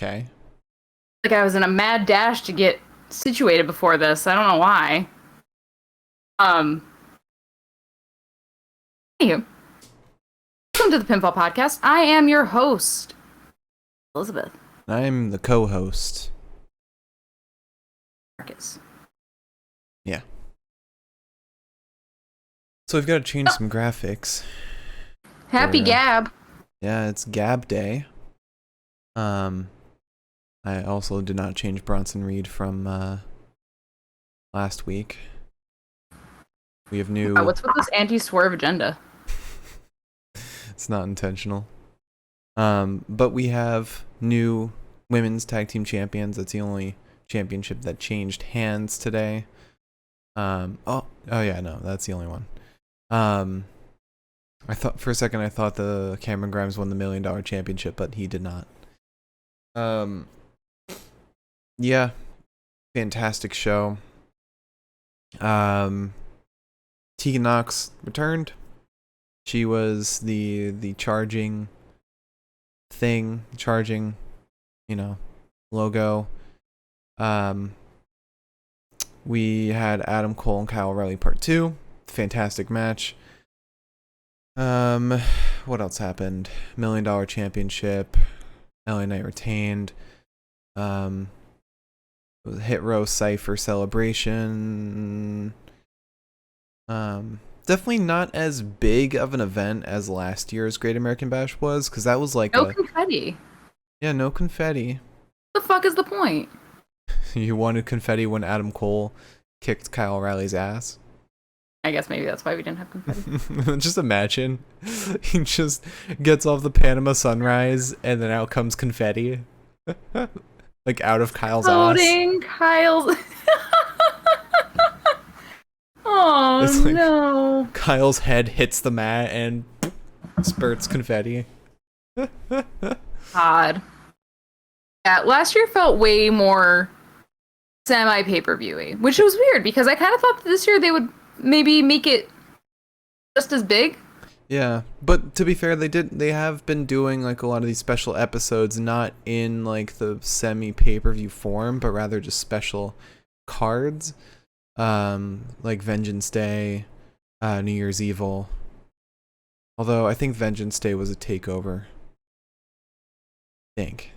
Okay. Like I was in a mad dash to get situated before this. I don't know why. Um, Anywho, welcome to the Pinfall Podcast. I am your host, Elizabeth I'm the co-host. Marcus. Yeah. So we've got to change some graphics. Happy Gab. Yeah, it's Gab Day. I also did not change Bronson Reed from last week. We have new... What's with this anti-swerve agenda? It's not intentional. But we have new women's tag team champions. That's the only championship that changed hands today. Oh yeah, no, that's the only one. I thought for a second the Cameron Grimes won the $1 Million Championship, but he did not. Yeah, fantastic show. Tegan Nox returned. She was the charging thing, logo. We had Adam Cole and Kyle O'Reilly Part 2. Fantastic match. What else happened? $1 Million Championship. LA Knight retained. Hit Row Cypher celebration. Definitely not as big of an event as last year's Great American Bash was, because that was like no confetti. Yeah, no confetti. What the fuck is the point? You wanted confetti when Adam Cole kicked Kyle O'Reilly's ass? I guess maybe that's why we didn't have confetti. Just imagine. He just gets off the Panama Sunrise and then out comes confetti. Like out of Kyle's Floating ass. Kyle's... Oh, It's like no. Kyle's head hits the mat and spurts confetti. God. Yeah, last year felt way more semi-pay-per-view-y, which was weird because I kind of thought that this year they would maybe make it just as big. Yeah, but to be fair, they have been doing like a lot of these special episodes not in like the semi pay-per-view form, but rather just special cards. Like Vengeance Day, New Year's Evil. Although I think Vengeance Day was a takeover. I think.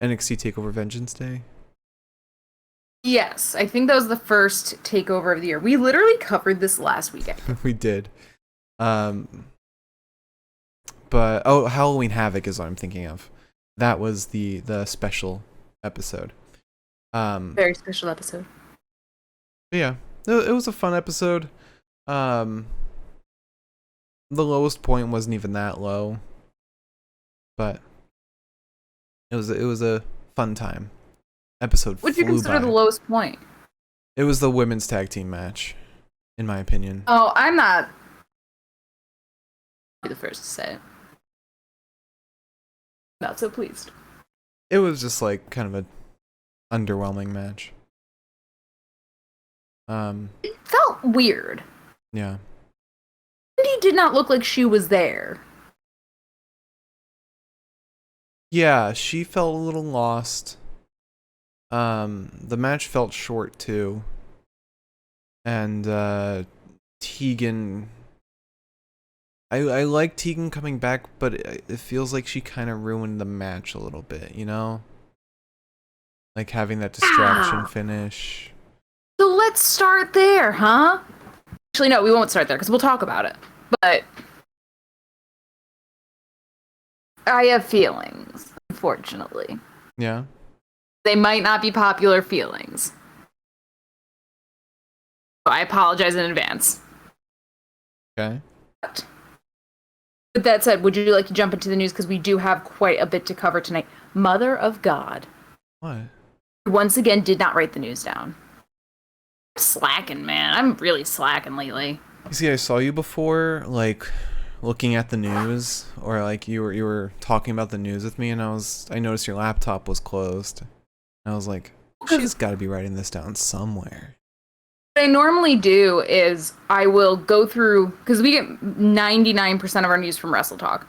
NXT Takeover Vengeance Day? Yes, I think that was the first takeover of the year. We literally covered this last weekend. We did. But Halloween Havoc is what I'm thinking of. That was the special episode. Very special episode. Yeah, it was a fun episode. The lowest point wasn't even that low, but it was a fun time. Episode Would you consider by. the lowest point? It was the women's tag team match, in my opinion. Oh, I'm not the first to say it. Not so pleased. It was just like kind of a underwhelming match. It felt weird. Yeah. Cindy did not look like she was there. Yeah, she felt a little lost. The match felt short too. And Tegan, I like Tegan coming back, but it feels like she kind of ruined the match a little bit, you know? Like having that distraction finish. So let's start there, huh? Actually, no, we won't start there because we'll talk about it. But I have feelings, unfortunately. Yeah. They might not be popular feelings. So I apologize in advance. Okay. But with that said, would you like to jump into the news? Because we do have quite a bit to cover tonight. Mother of God. What? Once again, did not write the news down. I'm slacking, man. I'm really slacking lately. You see, I saw you before, like looking at the news, or like you were talking about the news with me, and I noticed your laptop was closed. And I was like, she's got to be writing this down somewhere. What I normally do is I will go through, because we get 99% of our news from Wrestle Talk.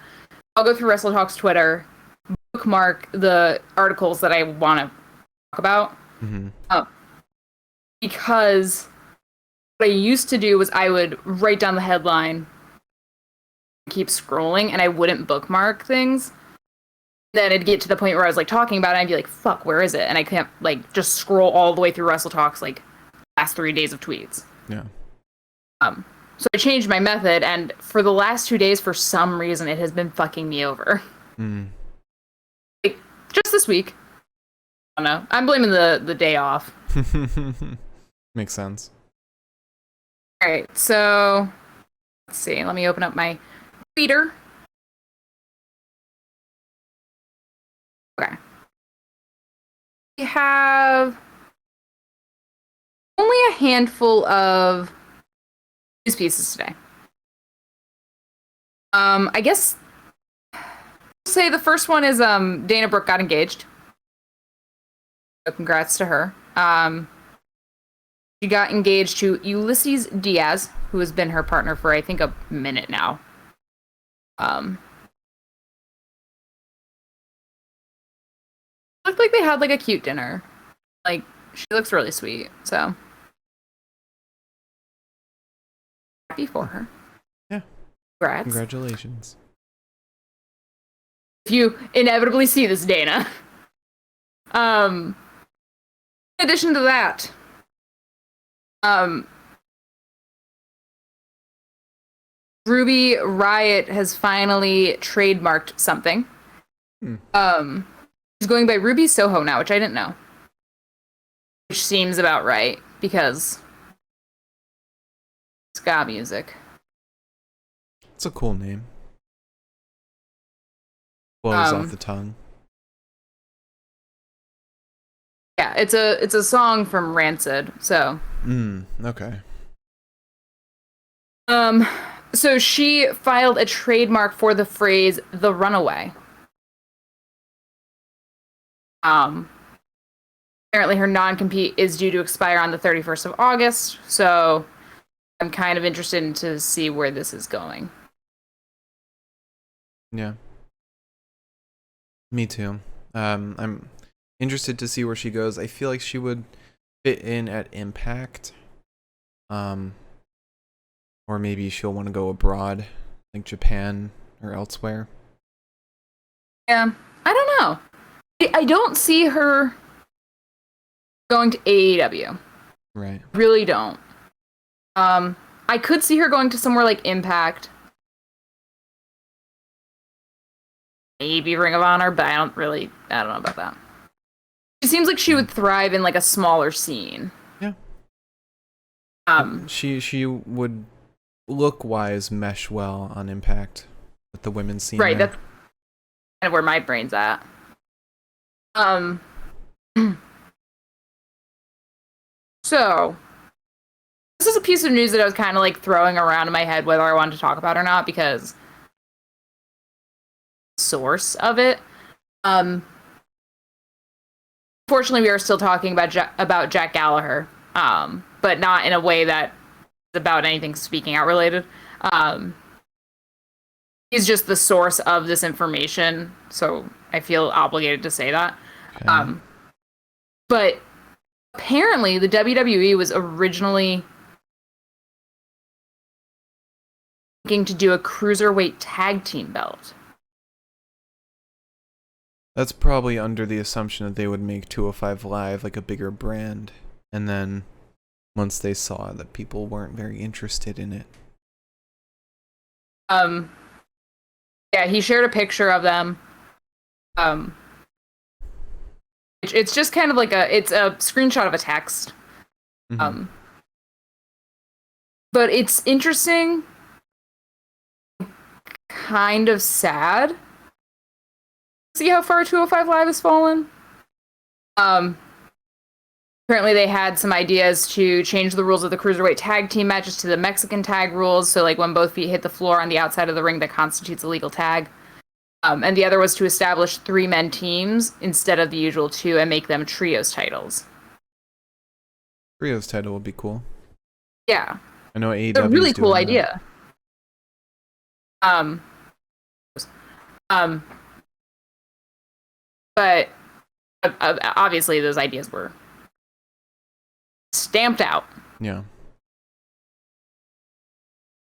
I'll go through Wrestle Talk's Twitter, bookmark the articles that I want to talk about. Mm-hmm. Because what I used to do was I would write down the headline, keep scrolling, and I wouldn't bookmark things. Then it'd get to the point where I was like talking about it, and I'd be like, fuck, where is it? And I can't like just scroll all the way through Wrestle Talks like last 3 days of tweets. Yeah. So I changed my method, and for the last 2 days, for some reason, it has been fucking me over. Mm. Like, just this week. I don't know. I'm blaming the day off. Makes sense. All right, so let's see. Let me open up my reader. Okay. We have only a handful of news pieces today. I guess say the first one is Dana Brooke got engaged. So congrats to her. She got engaged to Ulysses Diaz, who has been her partner for I think a minute now. Looked like they had like a cute dinner. Like she looks really sweet, so happy for her. Yeah. Congrats. Congratulations. If you inevitably see this, Dana. In addition to that, Ruby Riott has finally trademarked something. She's going by Ruby Soho now, which I didn't know. Which seems about right, because ska music. It's a cool name. Blows off the tongue. Yeah, it's a song from Rancid, so. Okay. So she filed a trademark for the phrase "the runaway." Apparently her non-compete is due to expire on the 31st of August, so I'm kind of interested to see where this is going. Yeah. Me too. I'm interested to see where she goes. I feel like she would fit in at Impact. Or maybe she'll want to go abroad, like Japan or elsewhere. Yeah, I don't know. I don't see her going to AEW. Right. Really don't. I could see her going to somewhere like Impact. Maybe Ring of Honor, but I don't know about that. She seems like she would thrive in like a smaller scene. Yeah. She would look-wise mesh well on Impact with the women's scene. Right, there. that's kind of where my brain's at. So this is a piece of news that I was kind of like throwing around in my head whether I wanted to talk about or not, because source of it. Unfortunately, we are still talking about Jack Gallagher, but not in a way that is about anything speaking out related. He's just the source of this information, so I feel obligated to say that. Okay. But apparently, the WWE was originally thinking to do a cruiserweight tag team belt. That's probably under the assumption that they would make 205 Live like a bigger brand. And then once they saw that people weren't very interested in it. Yeah, he shared a picture of them. It's just kind of like it's a screenshot of a text. Mm-hmm. But it's interesting, kind of sad. See how far 205 Live has fallen? Apparently they had some ideas to change the rules of the cruiserweight tag team matches to the Mexican tag rules, so like when both feet hit the floor on the outside of the ring, that constitutes a legal tag. And the other was to establish 3-man teams instead of the usual 2 and make them trios titles. Trios title would be cool. Yeah. I know AEW. It's a really cool idea. But obviously those ideas were stamped out. Yeah.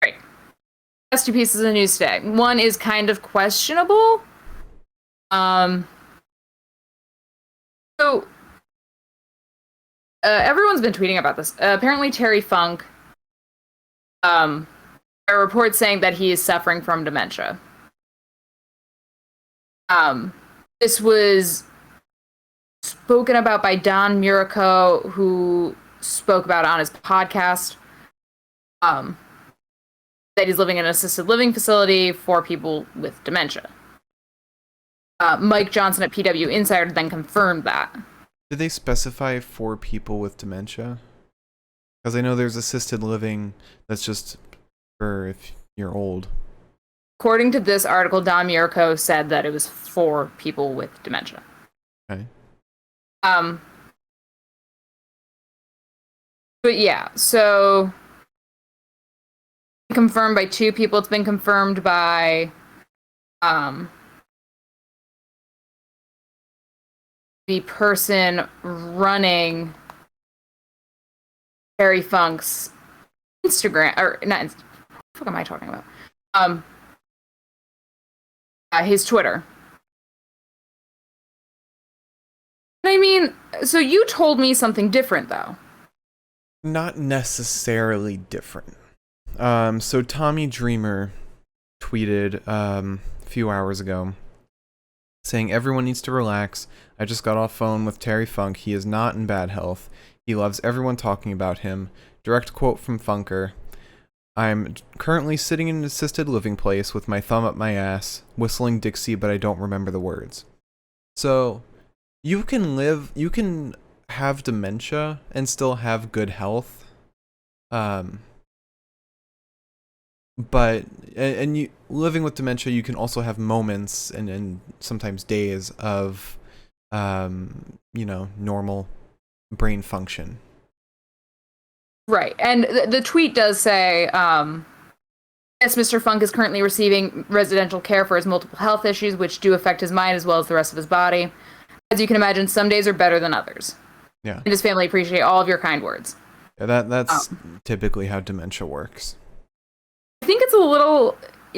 Right. Last two pieces of news today. One is kind of questionable. So everyone's been tweeting about this. Apparently Terry Funk, a report saying that he is suffering from dementia. This was spoken about by Don Murico, who spoke about it on his podcast. That he's living in an assisted living facility for people with dementia. Mike Johnson at PW Insider then confirmed that. Did they specify for people with dementia? Because I know there's assisted living that's just for if you're old. According to this article, Don Murico said that it was for people with dementia. Okay. But yeah, so confirmed by two people. It's been confirmed by the person running Terry Funk's Instagram, or not. What the fuck am I talking about? His Twitter. I mean, so you told me something different, though. Not necessarily different. So Tommy Dreamer tweeted a few hours ago saying everyone needs to relax. I just got off phone with Terry Funk. He is not in bad health. He loves everyone talking about him. Direct quote from Funker. I'm currently sitting in an assisted living place with my thumb up my ass, whistling Dixie, but I don't remember the words. So you can have dementia and still have good health. But you living with dementia, you can also have moments and sometimes days of normal brain function. Right. And the tweet does say, yes, Mr. Funk is currently receiving residential care for his multiple health issues, which do affect his mind as well as the rest of his body. As you can imagine, some days are better than others. Yeah. And his family appreciate all of your kind words. Yeah, that's typically how dementia works. I think it's a little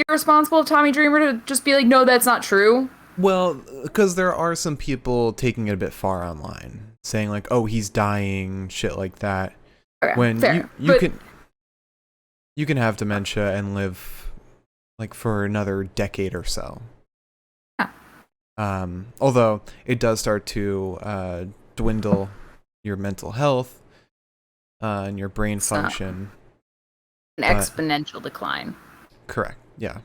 irresponsible of Tommy Dreamer to just be like, no, that's not true. Well, because there are some people taking it a bit far online, saying like, oh, he's dying, shit like that. Okay, when fair. you can have dementia and live like for another decade or so. Huh. Although it does start to dwindle your mental health and your brain function. An exponential decline. Correct. Yeah.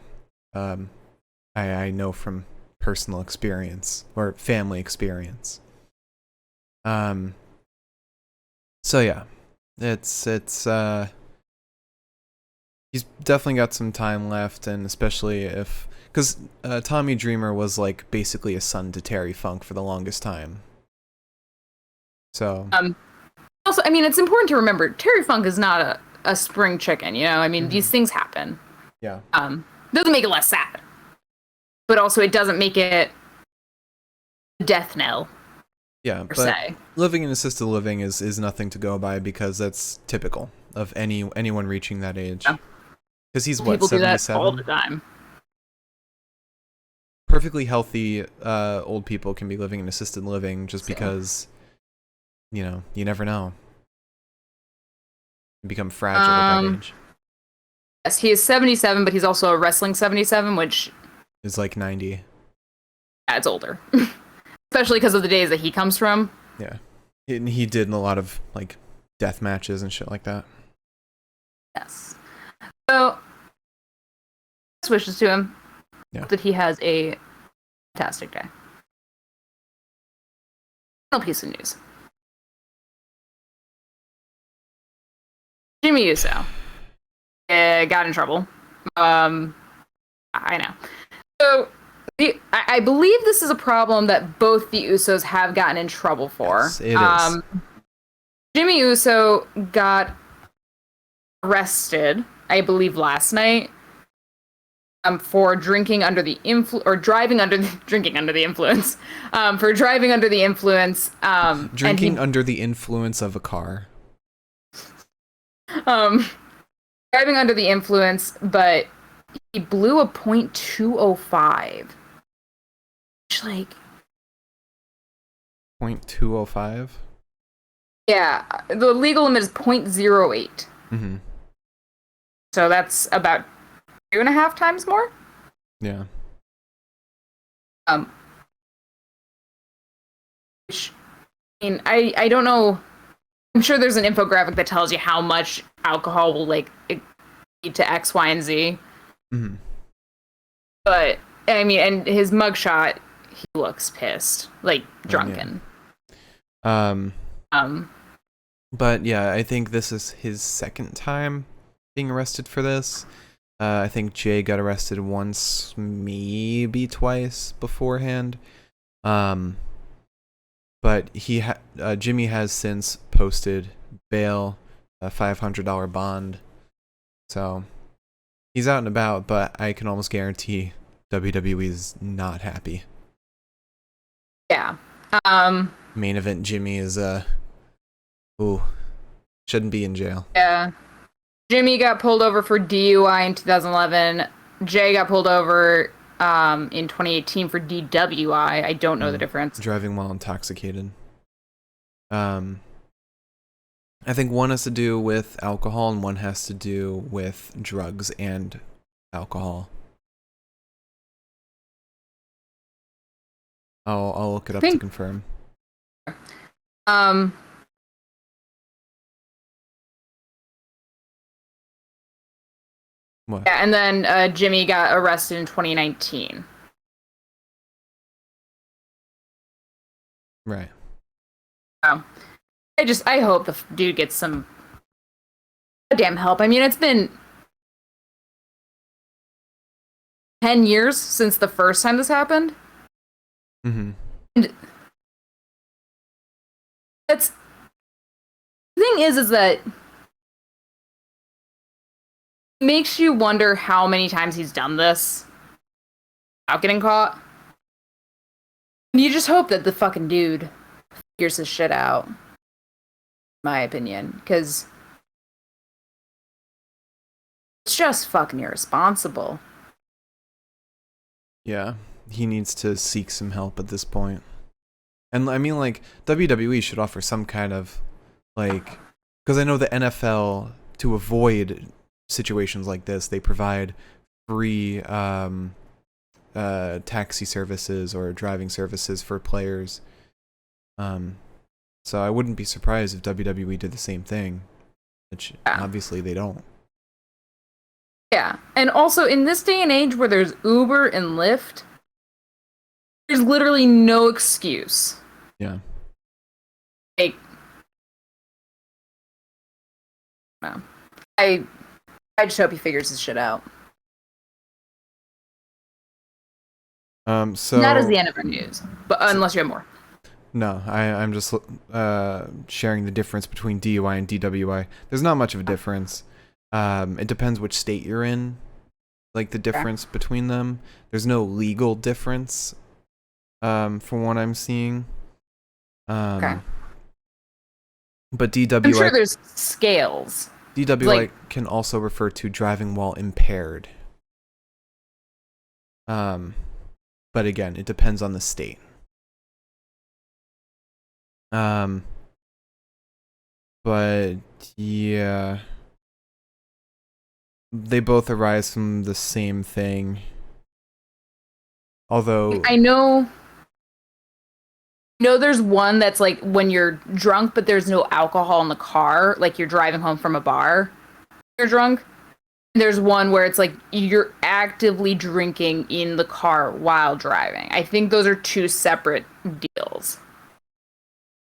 I know from personal experience or family experience. So yeah. It's he's definitely got some time left, and especially because Tommy Dreamer was like basically a son to Terry Funk for the longest time. So also, I mean, it's important to remember Terry Funk is not a spring chicken, you know? I mean, these things happen. Yeah. Doesn't make it less sad. But also it doesn't make it death knell. Yeah, per but se. living in assisted living is nothing to go by because that's typical of anyone reaching that age. Yeah. Because he's what, People do that 77? all the time. Perfectly healthy old people can be living in assisted living just because, you never know. You become fragile at that age. Yes, he is 77, but he's also a wrestling 77, which Is like 90. adds older. Especially because of the days that he comes from. Yeah. And he did in a lot of like death matches and shit like that. Yes. So, best wishes to him. Yeah. That he has a fantastic day. Final piece of news. Jimmy Uso got in trouble. I know. So, I believe this is a problem that both the Usos have gotten in trouble for. Yes, it is. Jimmy Uso got arrested, I believe, last night for drinking under the drinking under the influence, for driving under the influence, Drinking under the influence of a car. um, driving under the influence, but he blew a .205, which like .205. yeah, the legal limit is .08. Mm-hmm. So that's about 2.5 times more. Yeah. Which, I mean, I don't know. I'm sure there's an infographic that tells you how much alcohol will like lead to X, Y, and Z. Mm-hmm. But I mean, and his mugshot, he looks pissed, like drunken. Yeah. But yeah, I think this is his second time being arrested for this. I think Jay got arrested once, maybe twice beforehand. But Jimmy has since posted bail, a $500 bond. So he's out and about, but I can almost guarantee WWE is not happy. Yeah. Main event Jimmy is shouldn't be in jail. Yeah. Jimmy got pulled over for DUI in 2011. Jay got pulled over in 2018 for DWI. I don't know the difference. Driving while intoxicated. I think one has to do with alcohol and one has to do with drugs and alcohol. I'll look it up to confirm. What? Yeah, and then Jimmy got arrested in 2019. Right. I hope the dude gets some goddamn help. I mean, it's been 10 years since the first time this happened. Mm-hmm. And the thing is that it makes you wonder how many times he's done this without getting caught. And you just hope that the fucking dude figures this shit out, in my opinion, because it's just fucking irresponsible. Yeah, he needs to seek some help at this point. And I mean, like, WWE should offer some kind of, like, because I know the NFL, to avoid situations like this, they provide free taxi services or driving services for players. So I wouldn't be surprised if WWE did the same thing, which obviously they don't. Yeah, and also in this day and age where there's Uber and Lyft, there's literally no excuse. Yeah. Like, no. I just hope he figures this shit out. So that is the end of our news, but unless you have more. No, I'm just sharing the difference between DUI and DWI. There's not much of a difference. It depends which state you're in, like the difference between them. There's no legal difference, from what I'm seeing. But DWI, I'm sure there's scales. DWI can also refer to driving while impaired. But again, it depends on the state. But yeah, they both arise from the same thing. Although I know there's one that's like when you're drunk but there's no alcohol in the car, like you're driving home from a bar, you're drunk. There's one where it's like you're actively drinking in the car while driving. I think those are two separate deals.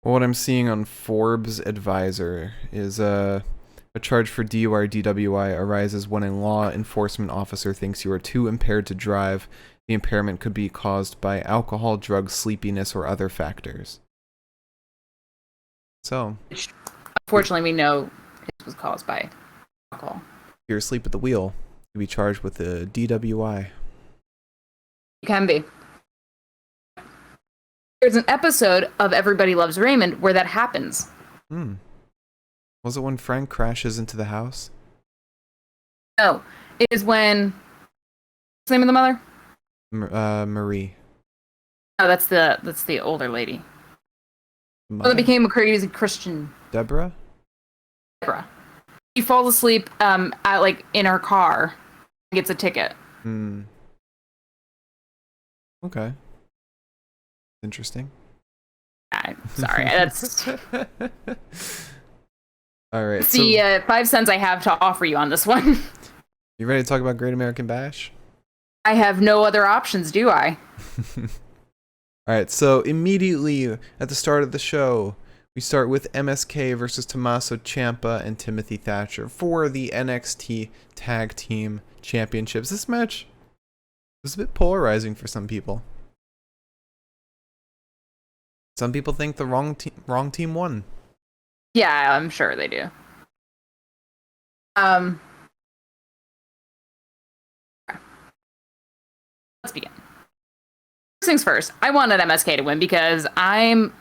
What I'm seeing on Forbes Advisor is a charge for DUI or DWI arises when a law enforcement officer thinks you are too impaired to drive. The impairment could be caused by alcohol, drugs, sleepiness, or other factors. So, unfortunately, we know it was caused by alcohol. You're asleep at the wheel. He'd be charged with a DWI. You can be. There's an episode of Everybody Loves Raymond where that happens. Was it when Frank crashes into the house? No, it is when. What's the name of the mother? Marie. Oh, that's the older lady. Well, that became a crazy Christian. Deborah. She falls asleep in her car, and gets a ticket. Okay. Interesting. Sorry, that's all right. It's the 5 cents I have to offer you on this one. You ready to talk about Great American Bash? I have no other options, do I? All right, so immediately at the start of the show, we start with MSK versus Tommaso Ciampa and Timothy Thatcher for the NXT Tag Team Championships. This match was a bit polarizing for some people. Some people think the wrong team won. Yeah, I'm sure they do. Let's begin. First things first, I wanted MSK to win because I'm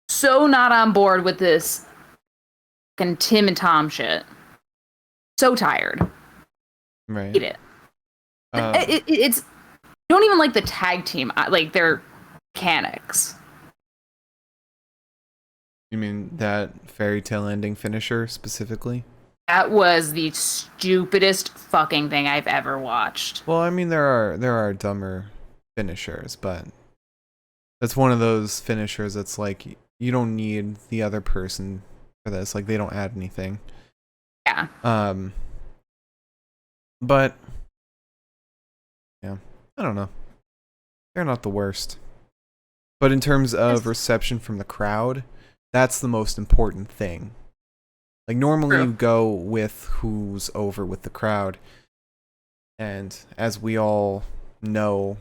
so not on board with this fucking Tim and Tom shit. So tired. Right. Hate it. It's I don't even like the tag team. Like their mechanics. You mean that fairy tale ending finisher specifically? That was the stupidest fucking thing I've ever watched. Well, I mean there are dumber finishers, but that's one of those finishers that's like you don't need the other person for this. Like they don't add anything. Yeah. But yeah, I don't know. They're not the worst. But in terms of reception from the crowd, that's the most important thing. Like normally you go with who's over with the crowd. And as we all know,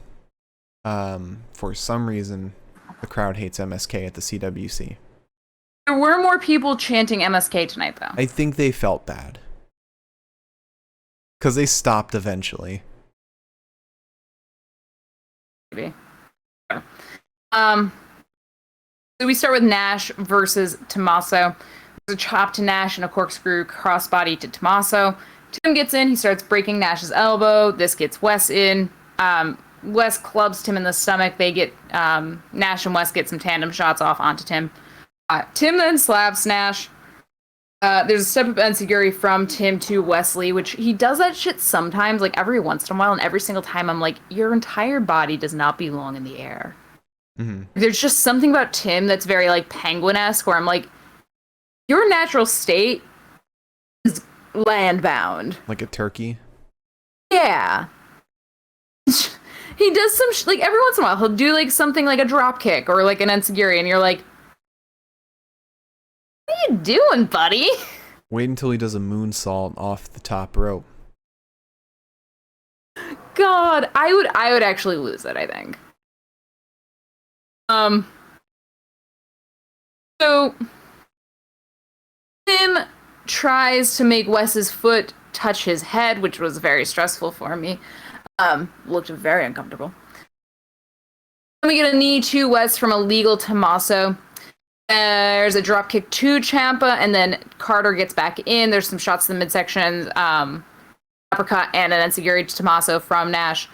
for some reason, the crowd hates MSK at the CWC. There were more people chanting MSK tonight, though. I think they felt bad. Because they stopped eventually. Maybe. So we start with Nash versus Tommaso. There's a chop to Nash and a corkscrew crossbody to Tommaso. Tim gets in. He starts breaking Nash's elbow. This gets Wes in. Wes clubs Tim in the stomach. They get Nash and Wes get some tandem shots off onto Tim. Tim then slaps Nash. There's a step up enziguri from Tim to Wesley, which he does that shit sometimes, like every once in a while, and every single time I'm like, your entire body does not belong in the air. Mm-hmm. There's just something about Tim that's very like penguin-esque, where I'm like, your natural state is land-bound. Like a turkey? Yeah. He does some, like every once in a while, he'll do like something like a drop kick or like an enziguri, and you're like, what are you doing, buddy? Wait until he does a moonsault off the top rope. God, I would actually lose it, I think. So Tim tries to make Wes's foot touch his head, which was very stressful for me. Looked very uncomfortable. Then we get a knee to Wes from a legal Tommaso. There's a drop kick to Ciampa, and then Carter gets back in. There's some shots in the midsection, uppercut and an enziguri to Tommaso from Nash.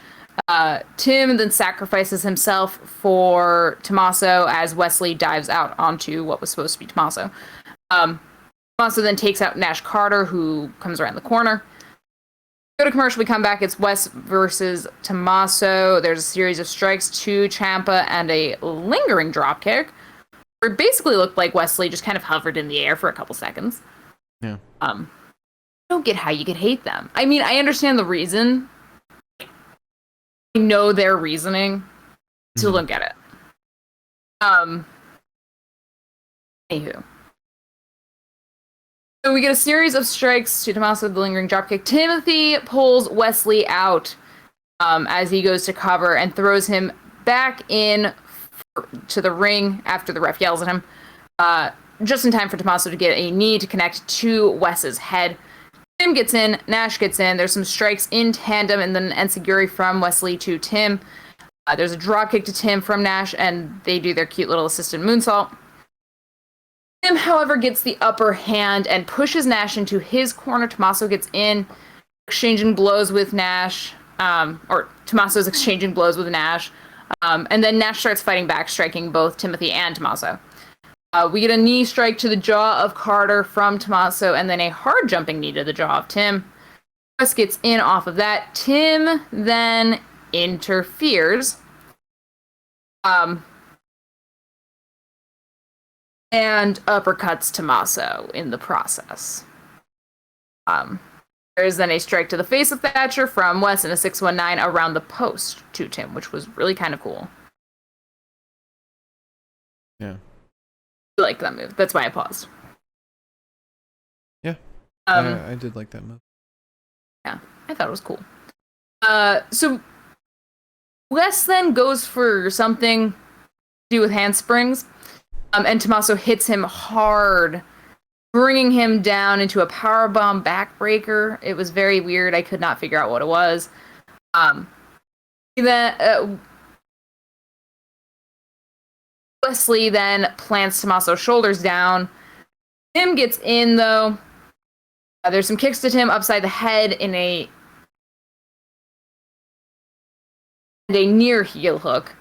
Tim then sacrifices himself for Tommaso as Wesley dives out onto what was supposed to be Tommaso. Tommaso then takes out Nash Carter, who comes around the corner. Go to commercial, we come back, it's Wes versus Tommaso. There's a series of strikes to Ciampa and a lingering dropkick. It basically looked like Wesley just kind of hovered in the air for a couple seconds. Yeah. I don't get how you could hate them. I mean, I understand the reason. I know their reasoning. Still don't get it. Anywho. So we get a series of strikes to Tommaso with the lingering dropkick. Timothy pulls Wesley out as he goes to cover and throws him back in to the ring after the ref yells at him. Just in time for Tommaso to get a knee to connect to Wes's head. Tim gets in, Nash gets in. There's some strikes in tandem, and then enziguri from Wesley to Tim. There's a draw kick to Tim from Nash, and they do their cute little assisted moonsault. Tim, however, gets the upper hand and pushes Nash into his corner. Tommaso gets in, exchanging blows with Nash, or Tommaso's exchanging blows with Nash. And then Nash starts fighting back, striking both Timothy and Tommaso. We get a knee strike to the jaw of Carter from Tommaso, and then a hard jumping knee to the jaw of Tim. Wes gets in off of that. Tim then interferes. And uppercuts Tommaso in the process. There's then a strike to the face of Thatcher from Wes and a 619 around the post to Tim, which was really kind of cool. Yeah. I like that move. That's why I paused. Yeah. I did like that move. Yeah, I thought it was cool. So Wes then goes for something to do with handsprings. And Tommaso hits him hard, bringing him down into a powerbomb backbreaker. It was very weird. I could not figure out what it was. Wesley then plants Tommaso's shoulders down. Tim gets in, though. There's some kicks to Tim upside the head in a near heel hook.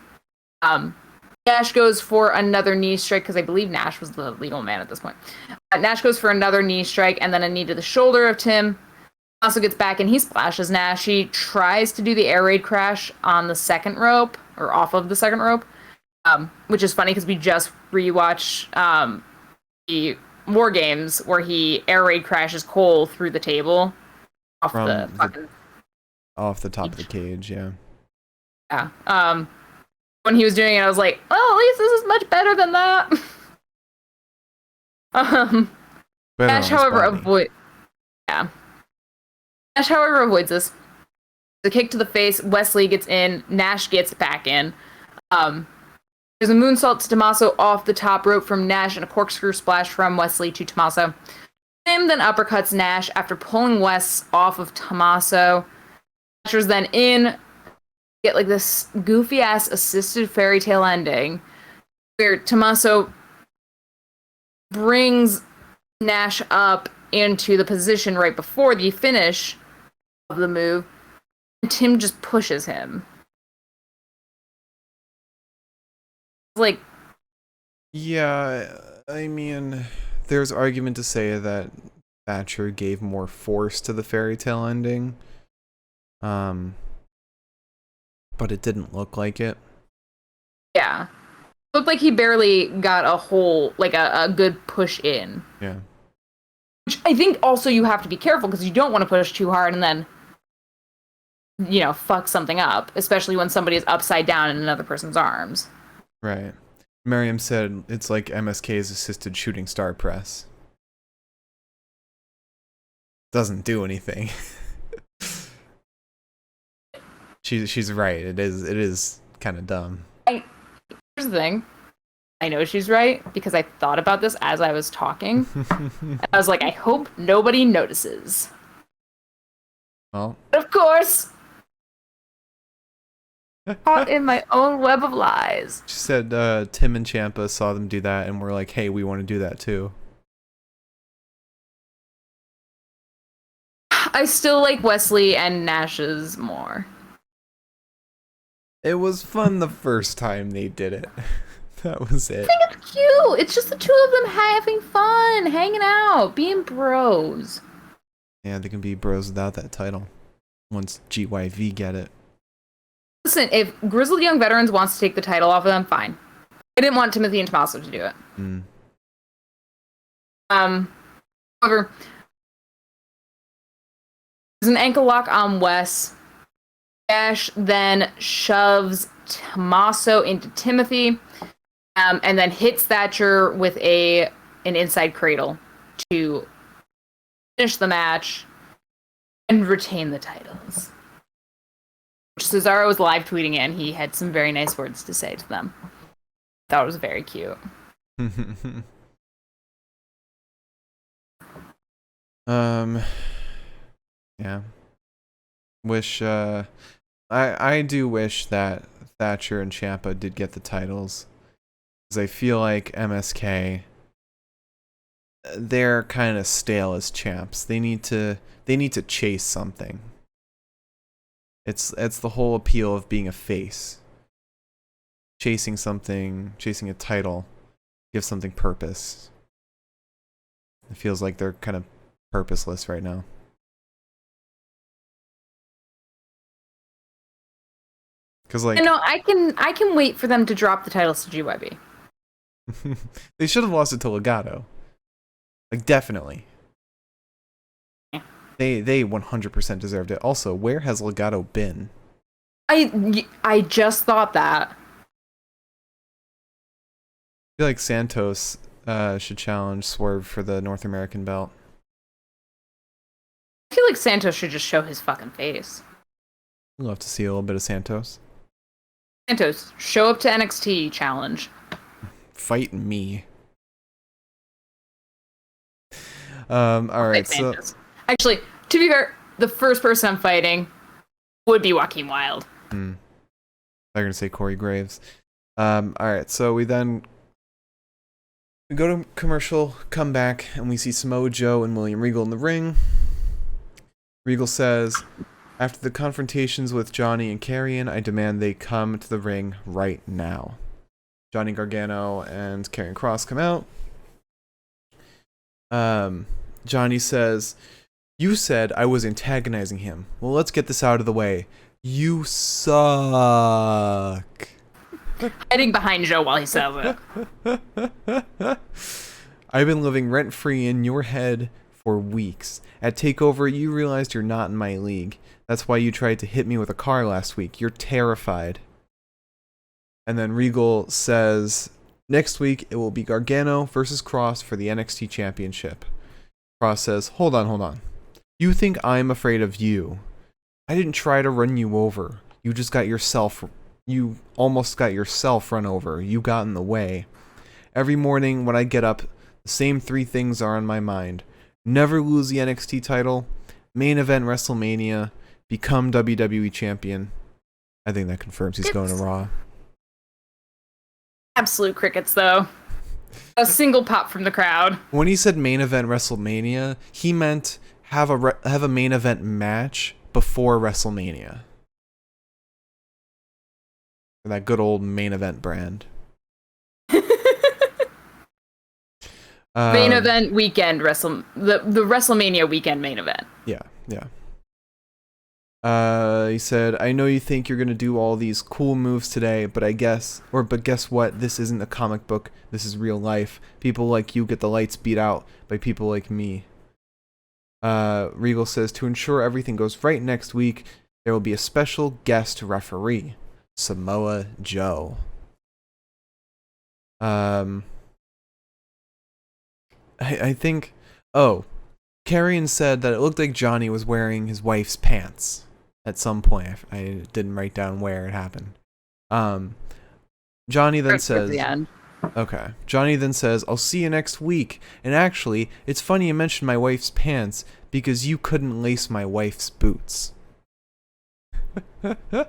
Nash goes for another knee strike, because I believe Nash was the legal man at this point. Nash goes for another knee strike, and then a knee to the shoulder of Tim. Also gets back, and he splashes Nash. He tries to do the air raid crash on the second rope, or off of the second rope, which is funny, because we just rewatched the War Games, where he air raid crashes Cole through the table. Off the top of the cage, yeah. Yeah. When he was doing it, I was like, well, at least this is much better than that. Nash, however, avoids this. The kick to the face, Wesley gets in, Nash gets back in. There's a moonsault to Tommaso off the top rope from Nash and a corkscrew splash from Wesley to Tommaso. Tim then uppercuts Nash after pulling Wes off of Tommaso. Nasher's then in. Get like this goofy ass assisted fairy tale ending where Tommaso brings Nash up into the position right before the finish of the move, and Tim just pushes him. Like, yeah, I mean, there's argument to say that Thatcher gave more force to the fairy tale ending. But it didn't look like it. Yeah. Looked like he barely got a whole, like a good push in. Yeah. Which I think also you have to be careful, because you don't want to push too hard and then, fuck something up, especially when somebody is upside down in another person's arms. Right. Miriam said it's like MSK's assisted shooting star press. Doesn't do anything. She's right. It is kind of dumb. Here's the thing. I know she's right, because I thought about this as I was talking. And I was like, I hope nobody notices. Well, But of course, caught in my own web of lies. She said Tim and Ciampa saw them do that and were like, hey, we want to do that too. I still like Wesley and Nash's more. It was fun the first time they did it. That was it. I think it's cute. It's just the two of them having fun, hanging out, being bros. Yeah, they can be bros without that title. Once GYV get it. Listen, if Grizzled Young Veterans wants to take the title off of them, fine. I didn't want Timothy and Tommaso to do it. However, there's an ankle lock on Wes. Dash then shoves Tommaso into Timothy, and then hits Thatcher with an inside cradle to finish the match and retain the titles. Cesaro was live tweeting it, and he had some very nice words to say to them. That was very cute. Yeah. Wish, I do wish that Thatcher and Ciampa did get the titles. Because I feel like MSK, they're kind of stale as champs. They need to chase something. It's the whole appeal of being a face. Chasing something, chasing a title, gives something purpose. It feels like they're kind of purposeless right now. Because like, I can wait for them to drop the titles to GYB. they should have lost it to Legato. Like, definitely. Yeah. They 100% deserved it. Also, where has Legato been? I just thought that. I feel like Santos should challenge Swerve for the North American belt. I feel like Santos should just show his fucking face. I'd love to see a little bit of Santos. Santos, show up to NXT challenge. Fight me. Alright, so... Actually, to be fair, the first person I'm fighting would be Joaquin Wilde. They're gonna say Corey Graves. Alright, so we go to commercial, come back, and we see Samoa Joe and William Regal in the ring. Regal says, after the confrontations with Johnny and Karrion, I demand they come to the ring right now. Johnny Gargano and Karrion Kross come out. Johnny says, you said I was antagonizing him. Well, let's get this out of the way. You suck. Hiding behind Joe while he says it. I've been living rent-free in your head for weeks. At TakeOver, you realized you're not in my league. That's why you tried to hit me with a car last week. You're terrified. And then Regal says, next week it will be Gargano versus Kross for the NXT Championship. Kross says, hold on. You think I'm afraid of you. I didn't try to run you over. You almost got yourself run over. You got in the way. Every morning when I get up, the same 3 things are on my mind. Never lose the NXT title, main event WrestleMania, become WWE champion. I think that confirms he's going to Raw. Absolute crickets, though. A single pop from the crowd. When he said main event WrestleMania, he meant have a main event match before WrestleMania. For that good old main event brand. Main event weekend the WrestleMania weekend main event. Yeah. He said, I know you think you're gonna do all these cool moves today, but guess what? This isn't a comic book. This is real life. People like you get the lights beat out by people like me. Regal says, to ensure everything goes right next week, there will be a special guest referee, Samoa Joe. I think... Oh, Karrion said that it looked like Johnny was wearing his wife's pants at some point. I didn't write down where it happened. Johnny then says... The end. Okay. Johnny then says, I'll see you next week. And actually, it's funny you mentioned my wife's pants because you couldn't lace my wife's boots. Karrion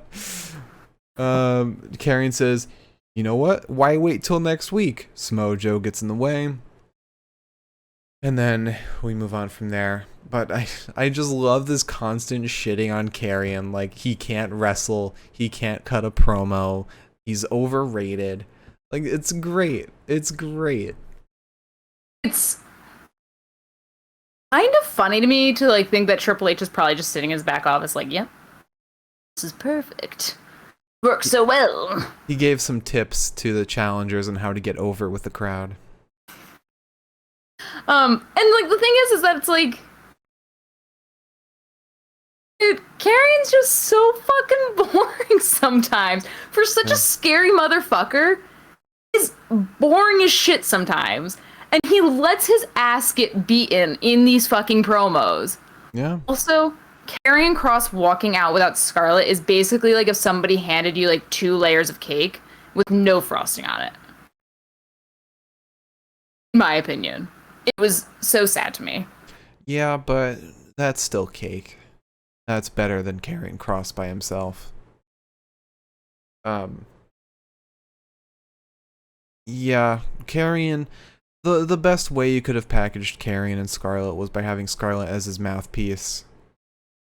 says, you know what? Why wait till next week? Samoa Joe gets in the way. And then we move on from there. But I just love this constant shitting on Karrion. Like, he can't wrestle. He can't cut a promo. He's overrated. Like, it's great. It's great. It's kind of funny to me to, like, think that Triple H is probably just sitting in his back office like, yep, this is perfect. Works so well. He gave some tips to the challengers on how to get over with the crowd. And, like, the thing is that it's like, dude, Karrion's just so fucking boring sometimes. For such a scary motherfucker, he's boring as shit sometimes. And he lets his ass get beaten in these fucking promos. Yeah. Also, Karrion Kross walking out without Scarlett is basically like if somebody handed you, like, 2 layers of cake with no frosting on it. In my opinion. It was so sad to me. Yeah, but that's still cake. That's better than carrying Cross by himself. Yeah, Carrion. The best way you could have packaged Carrion and Scarlet was by having Scarlet as his mouthpiece.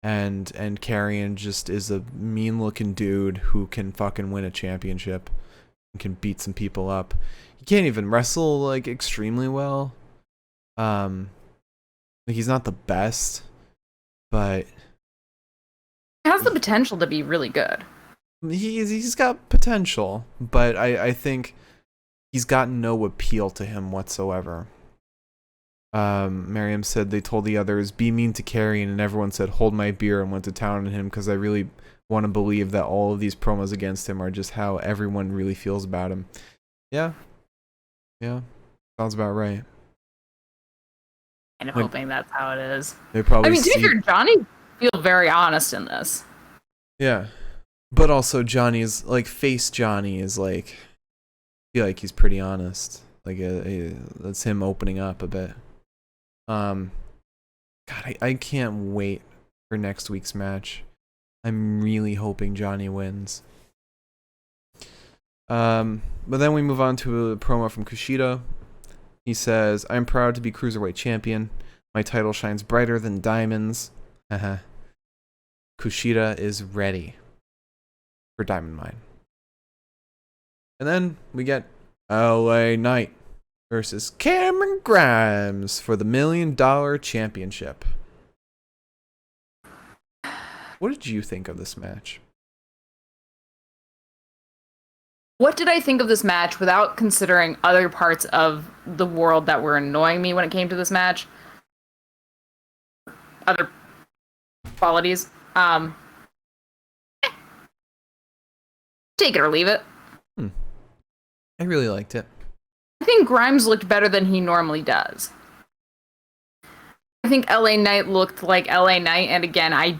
And Carrion just is a mean-looking dude who can fucking win a championship and can beat some people up. He can't even wrestle like extremely well. He's not the best, but Has the potential to be really good. he's got potential, but I think he's got no appeal to him whatsoever. Miriam said they told the others, be mean to Carrion, and everyone said, hold my beer, and went to town on him because I really want to believe that all of these promos against him are just how everyone really feels about him. Yeah. Yeah. Sounds about right. Kind of hoping that's how it is. They probably I mean, to be fair, Johnny feels very honest in this. Yeah. But also Johnny's, like, face Johnny is, like, I feel like he's pretty honest. Like, that's him opening up a bit. God, I can't wait for next week's match. I'm really hoping Johnny wins. But then we move on to a promo from Kushida. He says, I'm proud to be Cruiserweight Champion. My title shines brighter than diamonds. Haha. Kushida is ready for Diamond Mine. And then we get LA Knight versus Cameron Grimes for the $1 Million Championship. What did you think of this match? What did I think of this match without considering other parts of the world that were annoying me when it came to this match? Other qualities. Take it or leave it. I really liked it. I think Grimes looked better than he normally does. I think LA Knight looked like LA Knight, and again, I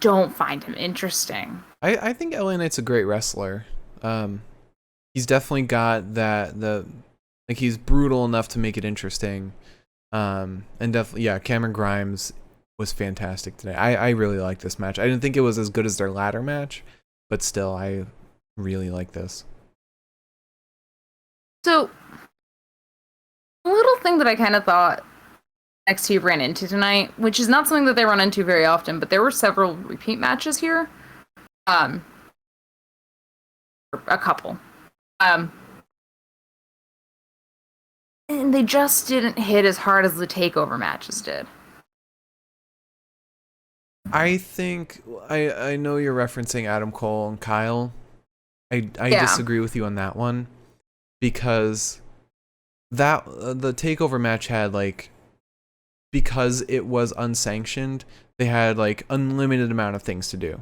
don't find him interesting. I think LA Knight's a great wrestler. He's definitely got like he's brutal enough to make it interesting. And definitely, yeah, Cameron Grimes was fantastic today. I really liked this match. I didn't think it was as good as their ladder match, but still, I really like this. So, a little thing that I kind of thought NXT ran into tonight, which is not something that they run into very often, but there were several repeat matches here. A couple. And they just didn't hit as hard as the takeover matches did. I think I know you're referencing Adam Cole and Kyle. I Yeah. disagree with you on that one because that the takeover match had like, because it was unsanctioned, they had like unlimited amount of things to do.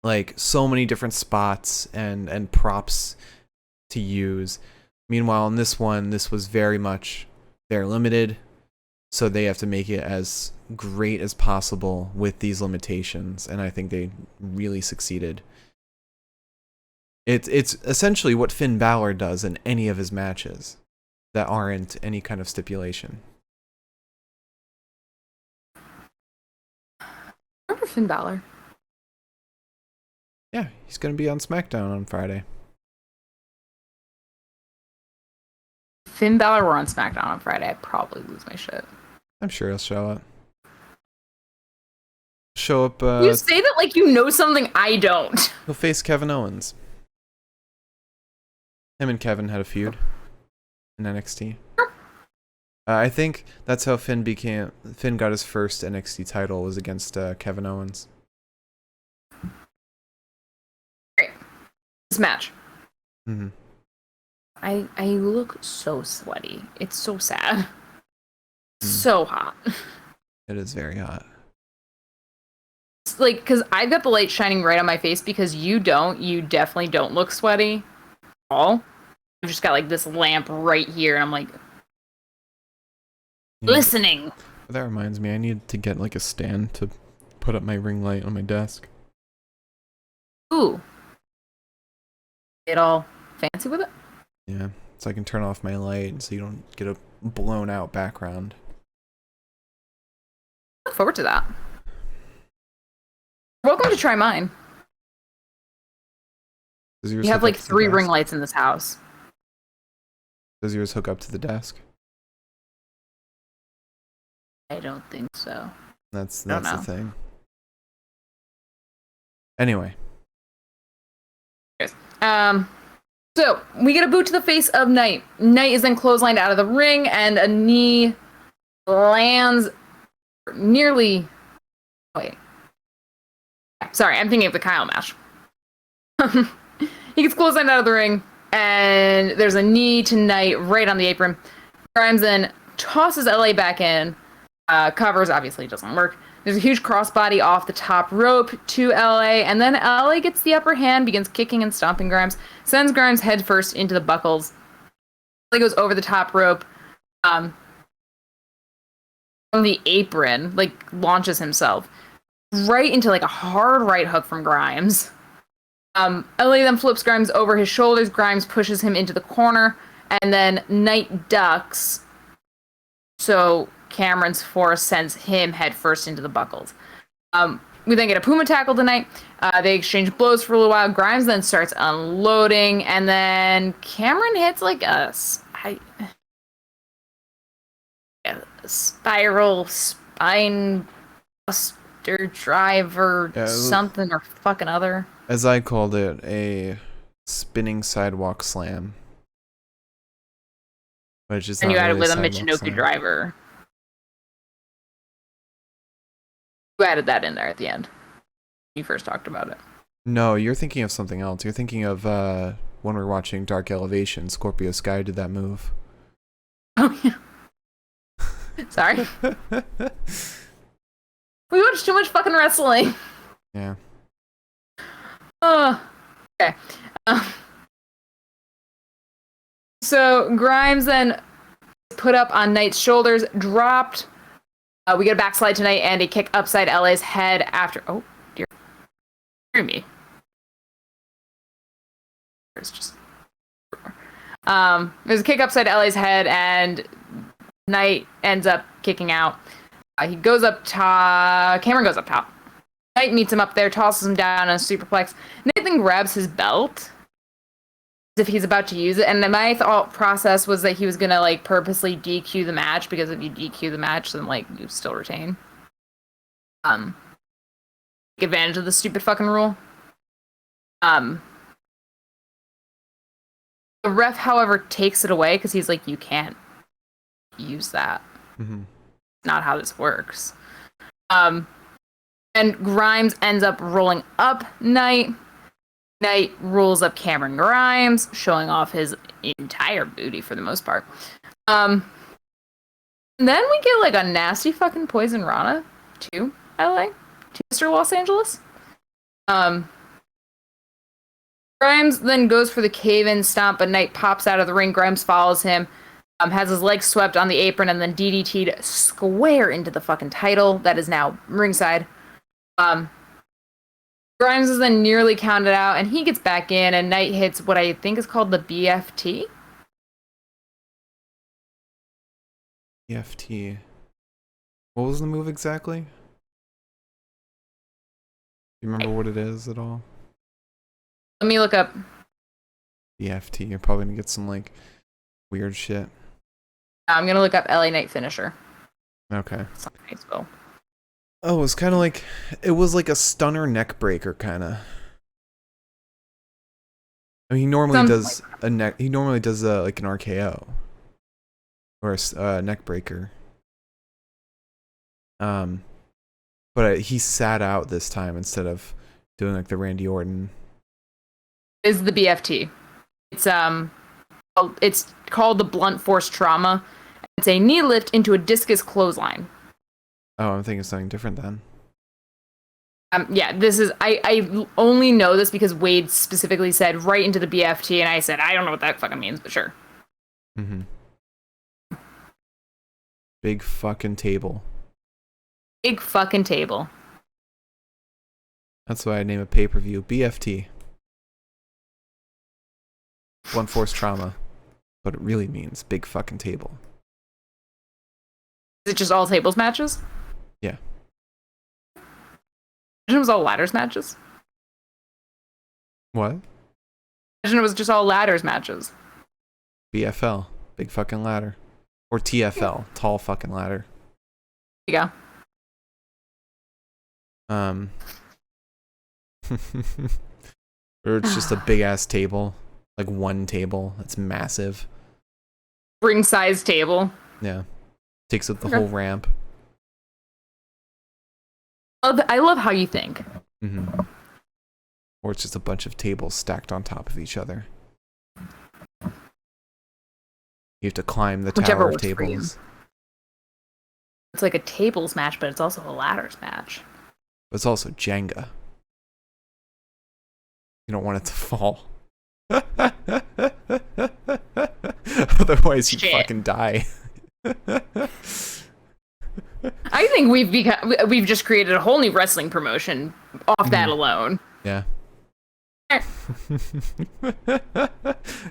Like so many different spots and props to use. Meanwhile, in this one, this was very much they're limited, so they have to make it as great as possible with these limitations, and I think they really succeeded. It's essentially what Finn Balor does in any of his matches that aren't any kind of stipulation. Remember Finn Balor? Yeah, he's going to be on SmackDown on Friday. Finn Balor were on SmackDown on Friday, I'd probably lose my shit. I'm sure he'll show up. Show up. You say that like you know something I don't. He'll face Kevin Owens. Him and Kevin had a feud in NXT. I think that's how Finn got his first NXT title, was against Kevin Owens. Great. This match. Mm-hmm. I look so sweaty. It's so sad. So hot. It is very hot. It's like, because I've got the light shining right on my face because you definitely don't look sweaty at all. I've just got like this lamp right here and I'm like listening. That reminds me, I need to get like a stand to put up my ring light on my desk. Ooh. Get all fancy with it? Yeah, so I can turn off my light so you don't get a blown out background. Look forward to that. welcome to try mine. Does yours We have hook like up to the 3 ring desk? lights in this house. Does yours hook up to the desk? I don't think so. That's I don't the know. thing. Anyway. So we get a boot to the face of Knight. Knight is then clotheslined out of the ring, and a knee lands nearly. Wait. Sorry, I'm thinking of the Kyle match. He gets clotheslined out of the ring, and there's a knee to Knight right on the apron. Grimes then tosses LA back in. Covers, obviously doesn't work. There's a huge crossbody off the top rope to LA, and then LA gets the upper hand, begins kicking and stomping Grimes, sends Grimes headfirst into the buckles. LA goes over the top rope, from the apron, like launches himself right into like a hard right hook from Grimes. LA then flips Grimes over his shoulders. Grimes pushes him into the corner, and then Knight ducks. So Cameron's force sends him headfirst into the buckles. We then get a Puma tackle tonight. They exchange blows for a little while. Grimes then starts unloading, and then Cameron hits like a spiral spine buster driver, something or fucking other. As I called it, a spinning sidewalk slam. Which is and not you added really with a Michinoku driver. You added that in there at the end. You first talked about it. No, you're thinking of something else. You're thinking of when we were watching Dark Elevation, Scorpio Sky did that move. Oh, yeah. Sorry. We watched too much fucking wrestling. Yeah. Oh, okay. So Grimes then put up on Knight's shoulders, dropped. We get a backslide tonight and a kick upside LA's head after. Oh, dear. Hear me. There's just. There's a kick upside LA's head, and Knight ends up kicking out. He goes up top. Cameron goes up top. Knight meets him up there, tosses him down on a superplex. Knight then grabs his belt as if he's about to use it. And my thought process was that he was going to, like, purposely DQ the match, because if you DQ the match, then, like, you still retain. Take advantage of the stupid fucking rule. The ref, however, takes it away because he's like, you can't use that. Mm-hmm. Not how this works. And Grimes ends up rolling up Knight. Knight rolls up Cameron Grimes, showing off his entire booty for the most part. Then we get like a nasty fucking Poison Rana to LA, to Mr. Los Angeles. Grimes then goes for the cave-in stomp, but Knight pops out of the ring. Grimes follows him, has his legs swept on the apron, and then DDT'd square into the fucking title that is now ringside. Grimes is then nearly counted out, and he gets back in, and Knight hits what I think is called the BFT. BFT. What was the move exactly? Do you remember what it is at all? Let me look up. BFT. You're probably gonna get some like weird shit. I'm gonna look up LA Knight finisher. Okay. Facebook. Oh, it was kind of like, it was like a stunner neck breaker, kind of. I mean, he normally does a neck. He normally does like an RKO or a neck breaker. But he sat out this time instead of doing like the Randy Orton. Is the BFT? It's called the blunt force trauma. It's a knee lift into a discus clothesline. Oh, I'm thinking something different then. Yeah, this is, I only know this because Wade specifically said right into the BFT, and I said, I don't know what that fucking means, but sure. Mm-hmm. Big fucking table. Big fucking table. That's why I name a pay-per-view BFT. Blunt force trauma. But it really means big fucking table. Is it just all tables matches? Yeah. Imagine it was all ladders matches. What? Imagine it was just all ladders matches. BFL, big fucking ladder, or TFL, tall fucking ladder. Yeah. Or it's just a big ass table, like one table that's massive. Ring size table. Yeah, takes up the whole ramp. I love how you think. Mm-hmm. Or it's just a bunch of tables stacked on top of each other. You have to climb the Whichever tower of works for you. tables. It's like a tables match, but it's also a ladders match. But it's also Jenga. You don't want it to fall. Otherwise, you fucking die. I think we've just created a whole new wrestling promotion off that alone. Yeah.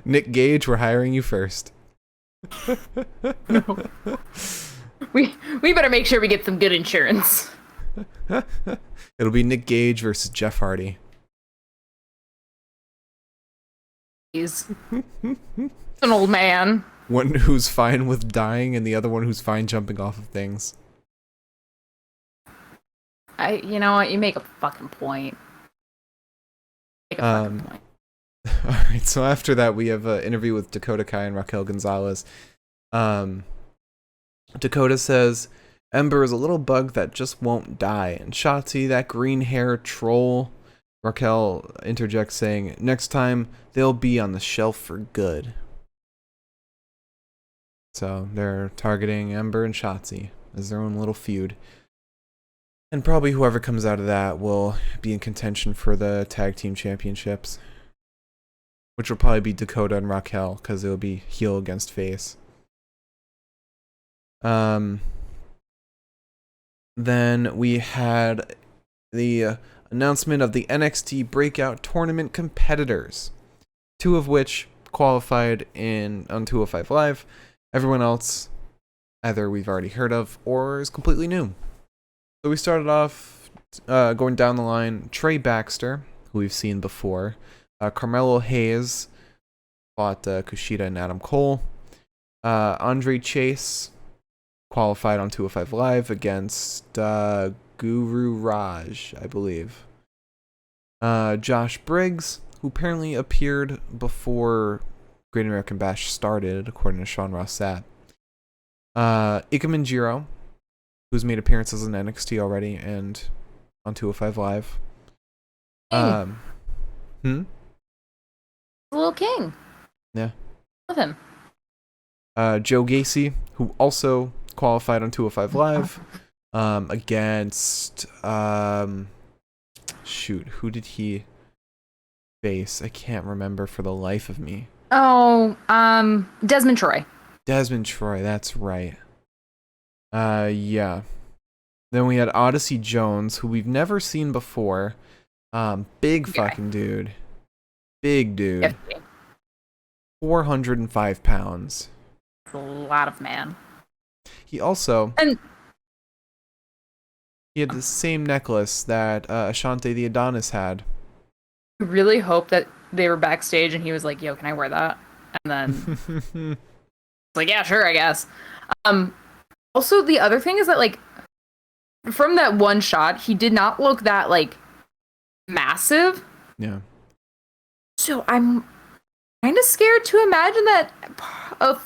Nick Gage, we're hiring you first. No. We better make sure we get some good insurance. It'll be Nick Gage versus Jeff Hardy. He's an old man. One who's fine with dying and the other one who's fine jumping off of things. You know what? You make a fucking point. Make a fucking point. Alright, so after that we have an interview with Dakota Kai and Raquel Gonzalez. Dakota says, Ember is a little bug that just won't die. And Shotzi, that green hair troll. Raquel interjects saying, next time they'll be on the shelf for good. So they're targeting Ember and Shotzi as their own little feud. And probably whoever comes out of that will be in contention for the tag team championships. Which will probably be Dakota and Raquel, because it will be heel against face. Then we had the announcement of the NXT Breakout Tournament competitors. 2 of which qualified on 205 Live. Everyone else, either we've already heard of, or is completely new. So we started off going down the line. Trey Baxter, who we've seen before. Carmelo Hayes fought Kushida and Adam Cole. Andre Chase qualified on 205 Live against Guru Raj, I believe. Josh Briggs, who apparently appeared before Great American Bash started, according to Sean Ross Sapp. Ikemen Jiro, who's made appearances in NXT already and on 205 Live. The little king. Yeah. Love him. Joe Gacy, who also qualified on 205 Live, against shoot, who did he face? I can't remember for the life of me. Oh, Desmond Troy. Desmond Troy, that's right. Yeah. Then we had Odyssey Jones, who we've never seen before. Big fucking dude. Big dude. 50. 405 pounds. That's a lot of man. He also... And he had the same necklace that Ashante the Adonis had. I really hope that they were backstage and he was like, yo, can I wear that? And then like, yeah, sure, I guess. Also, the other thing is that, like, from that one shot, he did not look that, like, massive. Yeah. So I'm kind of scared to imagine that a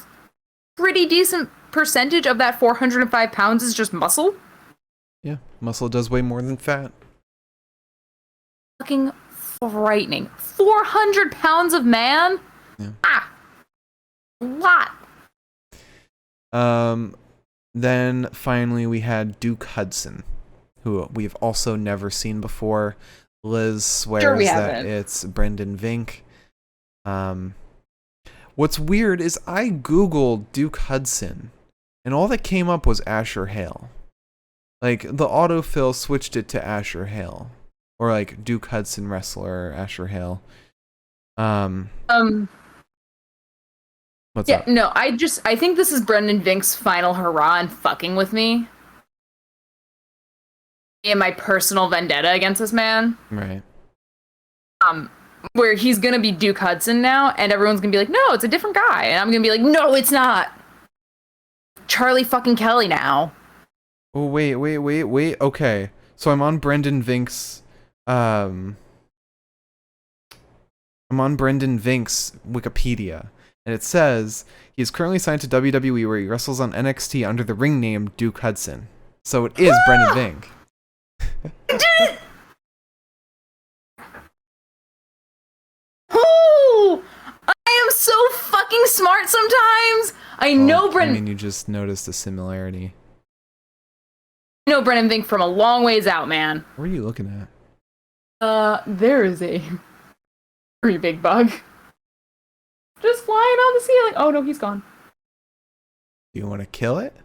pretty decent percentage of that 405 pounds is just muscle. Yeah, muscle does weigh more than fat. Fucking frightening. 400 pounds of man? Yeah. A lot. Then finally we had Duke Hudson, who we've also never seen before. Liz swears that it's Brendan Vink. What's weird is I googled Duke Hudson, and all that came up was Asher Hale. Like, the autofill switched it to Asher Hale. Or, like, Duke Hudson wrestler Asher Hale. What's up? No, I think this is Brendan Vink's final hurrah and fucking with me. in my personal vendetta against this man. Right. Where he's gonna be Duke Hudson now, and everyone's gonna be like, no, it's a different guy. And I'm gonna be like, no, it's not. Charlie fucking Kelly now. Oh, wait. Okay. So I'm on Brendan Vink's, I'm on Brendan Vink's Wikipedia, and it says he is currently signed to WWE where he wrestles on NXT under the ring name Duke Hudson. So it is Brendan Vink. Oh, I am so fucking smart sometimes. I know Brendan. I mean, you just noticed the similarity. I know Brendan Vink from a long ways out, man. What are you looking at? There is a pretty big bug. Just flying on the ceiling. Oh no, he's gone. Do you want to kill it?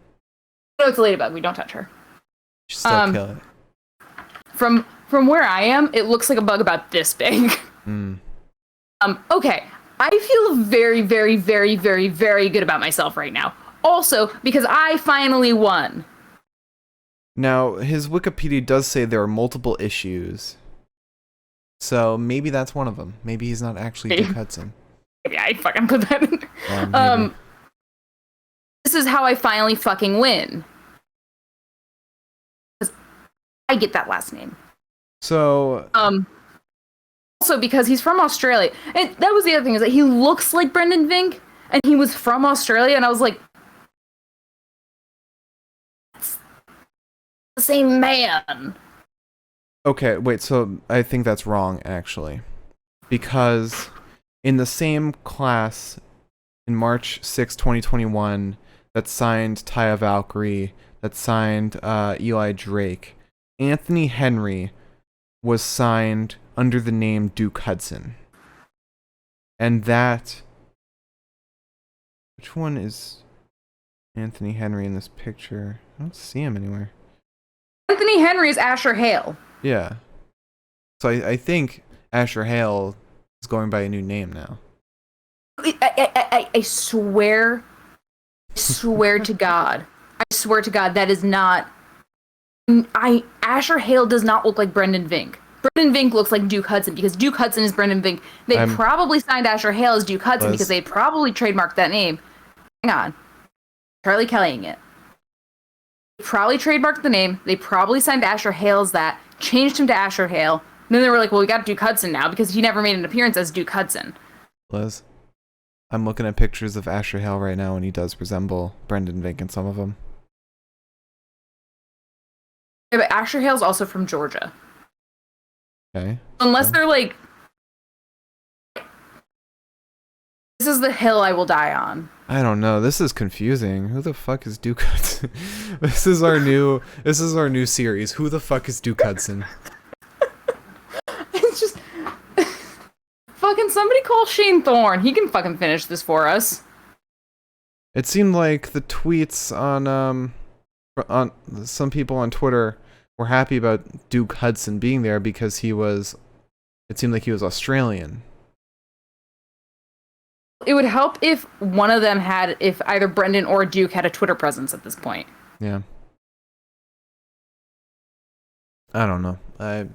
No, it's a ladybug. We don't touch her. You should still kill it. From where I am, it looks like a bug about this big. Okay. I feel very, very, very, very, very good about myself right now. Also, because I finally won. Now, his Wikipedia does say there are multiple issues. So maybe that's one of them. Maybe he's not actually Duke Hudson. Maybe I fucking put that in. This is how I finally fucking win. I get that last name. So also because he's from Australia. And that was the other thing, is that he looks like Brendan Vink, and he was from Australia, and I was like, it's the same man. Okay, wait, so I think that's wrong, actually. Because in the same class in March 6, 2021, that signed Taya Valkyrie, that signed Eli Drake, Anthony Henry was signed under the name Duke Hudson. And that... Which one is Anthony Henry in this picture? I don't see him anywhere. Anthony Henry is Asher Hale. Yeah. So I think Asher Hale is going by a new name now. I swear to God. I swear to God, that is not... Asher Hale does not look like Brendan Vink. Brendan Vink looks like Duke Hudson because Duke Hudson is Brendan Vink. They probably signed Asher Hale as Duke Hudson because they probably trademarked that name. Hang on. Charlie Kellying it. They probably trademarked the name. They probably signed Asher Hale as that, changed him to Asher Hale. And then they were like, well, we got Duke Hudson now because he never made an appearance as Duke Hudson. Liz, I'm looking at pictures of Asher Hale right now, and he does resemble Brendan Vink in some of them. Yeah, but Asher Hale's also from Georgia. Okay. Unless they're like, this is the hill I will die on. I don't know. This is confusing. Who the fuck is Duke Hudson? This is our new series. Who the fuck is Duke Hudson? It's just fucking somebody call Shane Thorne. He can fucking finish this for us. It seemed like the tweets on some people on Twitter were happy about Duke Hudson being there because it seemed like he was Australian. It would help if one of them if either Brendan or Duke had a Twitter presence at this point. Yeah. I don't know.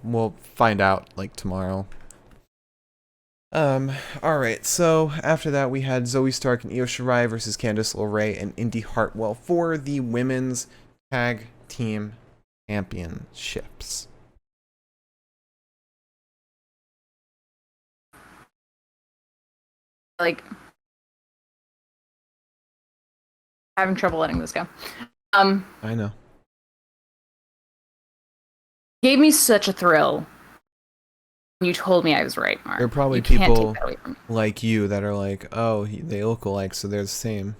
We'll find out like tomorrow. Alright, so after that we had Zoe Stark and Io Shirai versus Candice LeRae and Indy Hartwell for the women's tag team championships. Like, having trouble letting this go. I know. Gave me such a thrill. You told me I was right, Mark. There are probably people like you that are like, oh, they look alike, so they're the same.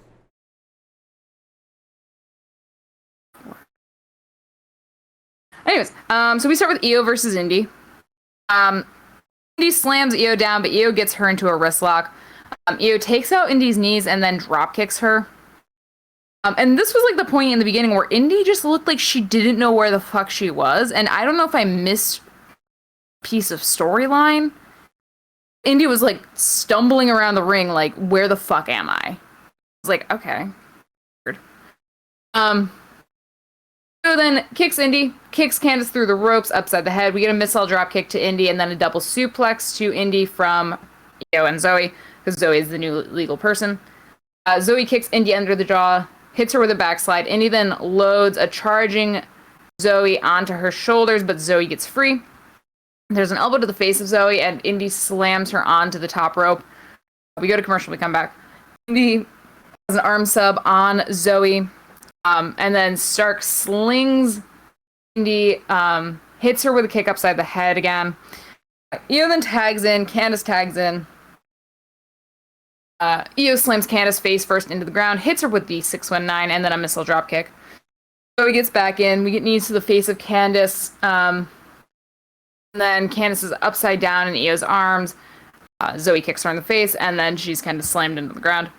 Anyways, so we start with Io versus Indy. Indy slams Io down, but Io gets her into a wrist lock. Io takes out Indy's knees and then drop kicks her. And this was like the point in the beginning where Indy just looked like she didn't know where the fuck she was. And I don't know if I missed a piece of storyline. Indy was like stumbling around the ring like, where the fuck am I? I was like, okay. Weird. So then kicks Indy, kicks Candice through the ropes upside the head. We get a missile drop kick to Indy and then a double suplex to Indy from Io and Zoe, because Zoe is the new legal person. Zoe kicks Indy under the jaw, hits her with a backslide. Indy then loads a charging Zoe onto her shoulders, but Zoe gets free. There's an elbow to the face of Zoe, and Indy slams her onto the top rope. We go to commercial, we come back. Indy has an arm sub on Zoe. And then Stark slings Indy, hits her with a kick upside the head again. Io then tags in. Candice tags in. Io slams Candice face first into the ground, hits her with the 619, and then a missile drop kick. Zoe gets back in. We get knees to the face of Candice. And then Candice is upside down in Io's arms. Zoe kicks her in the face, and then she's kind of slammed into the ground.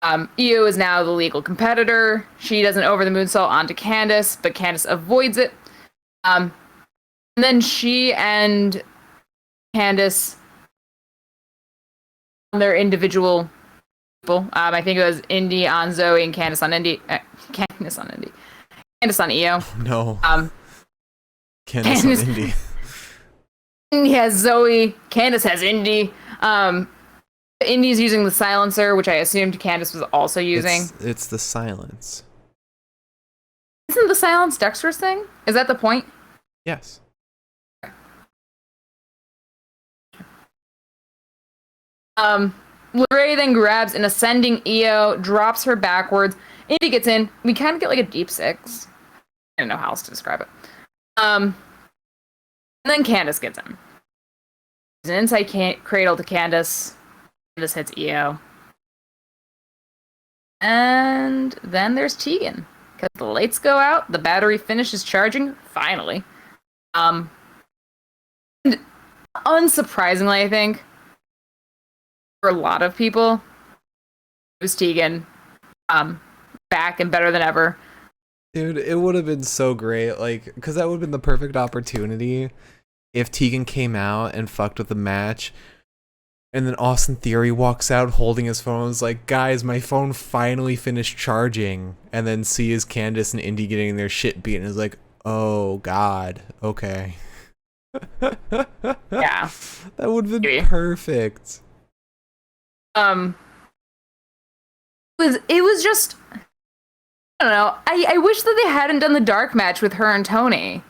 Io is now the legal competitor. She does an over the moonsault onto Candice, but Candice avoids it. And then she and Candice on their individual people. I think it was Indy on Zoe and Candice on Indy. Candice on Indy. Candice on Io. No. Candice on Indy. Indy has Zoe. Candice has Indy. Indy's using the silencer, which I assumed Candice was also using. It's the silence. Isn't the silence Dexter's thing? Is that the point? Yes. Lorraine then grabs an ascending Io, drops her backwards. Indy gets in. We kind of get like a deep six. I don't know how else to describe it. And then Candice gets in. There's an inside cradle to Candice. Candice hits Io. And then there's Tegan. Because the lights go out, the battery finishes charging, finally. And unsurprisingly, I think, for a lot of people, it was Tegan. Back and better than ever. Dude, it would have been so great, like, because that would have been the perfect opportunity if Tegan came out and fucked with the match. And then Austin Theory walks out holding his phone and is like, guys, my phone finally finished charging. And then sees Candice and Indy getting their shit beat and is like, oh, God, okay. Yeah. That would have been perfect. It was just, I don't know. I wish that they hadn't done the dark match with her and Tony.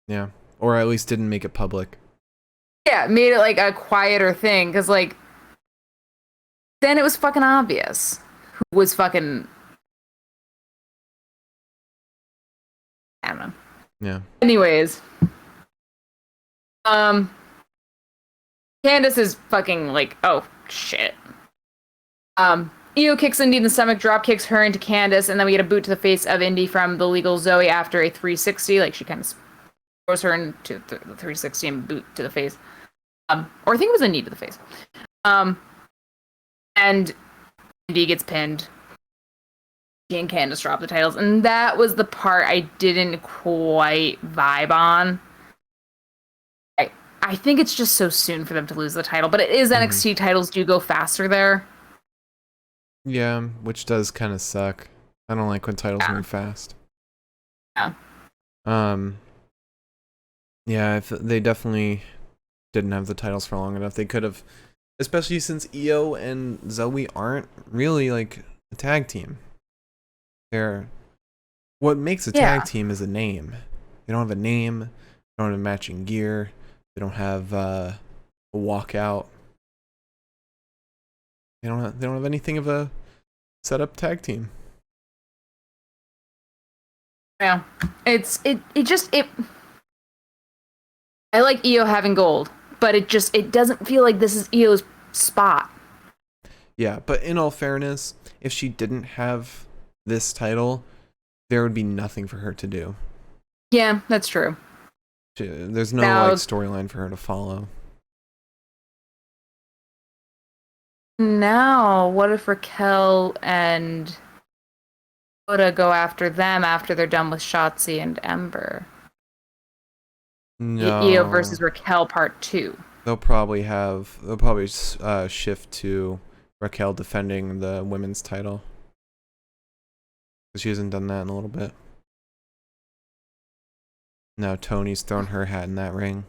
Yeah. Or at least didn't make it public. Yeah, made it like a quieter thing, because like then it was fucking obvious who was fucking, I don't know. Yeah. Anyways, Candice is fucking like, oh shit. Io kicks Indy in the stomach, drop kicks her into Candice, and then we get a boot to the face of Indy from the legal Zoe after a 360. Like she kind of throws her into the 360 and boot to the face. Or I think it was a knee to the face. And Indy gets pinned. She and Candice drop the titles. And that was the part I didn't quite vibe on. I think it's just so soon for them to lose the title. But it is NXT titles do go faster there. Yeah, which does kind of suck. I don't like when titles move fast. Yeah. Yeah, if they definitely didn't have the titles for long enough. They could have, especially since Io and Zoe aren't really like a tag team. What makes a tag team is a name. They don't have a name. They don't have matching gear. They don't have a walkout. They don't have anything of a set up tag team. Yeah, it I like Io having gold, but it doesn't feel like this is Io's spot. Yeah, but in all fairness, if she didn't have this title, there would be nothing for her to do. Yeah, that's true. There's no like storyline for her to follow. Now, what if Raquel and Hoda go after them after they're done with Shotzi and Ember? No. Io versus Raquel part 2. They'll probably shift to Raquel defending the women's title. She hasn't done that in a little bit. Now Tony's thrown her hat in that ring.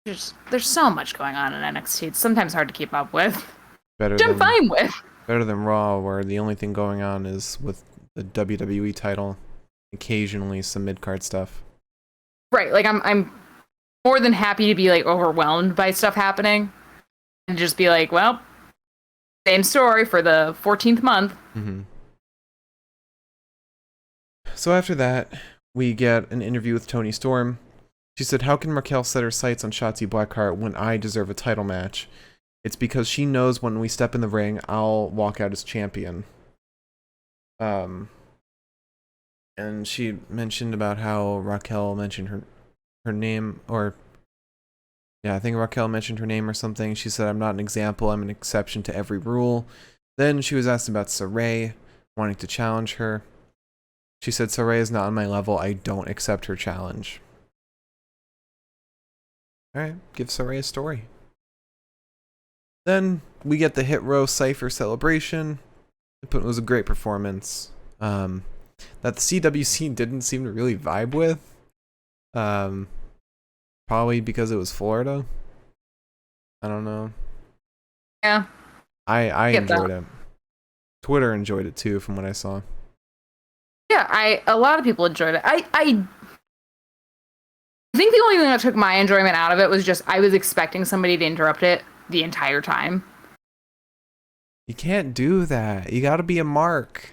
There's so much going on in NXT. It's sometimes hard to keep up with. Better Which I'm than fine with. better than Raw, where the only thing going on is with the WWE title. Occasionally some mid-card stuff. Right, like I'm more than happy to be like overwhelmed by stuff happening and just be like, well, same story for the 14th month. Mm-hmm. So after that, we get an interview with Toni Storm. She said, "How can Raquel set her sights on Shotzi Blackheart when I deserve a title match? It's because she knows when we step in the ring, I'll walk out as champion." And she mentioned about how Raquel mentioned her name, or yeah, I think Raquel mentioned her name or something. She said, "I'm not an example, I'm an exception to every rule." Then she was asked about Saray, wanting to challenge her. She said, "Saray is not on my level, I don't accept her challenge." Alright, give Saray a story. Then we get the Hit Row Cypher celebration. It was a great performance. That the CWC didn't seem to really vibe with. Probably because it was Florida. I don't know. Yeah. I enjoyed it. Twitter enjoyed it too, from what I saw. Yeah, a lot of people enjoyed it. I think the only thing that took my enjoyment out of it was just I was expecting somebody to interrupt it the entire time. You can't do that. You gotta be a Mark.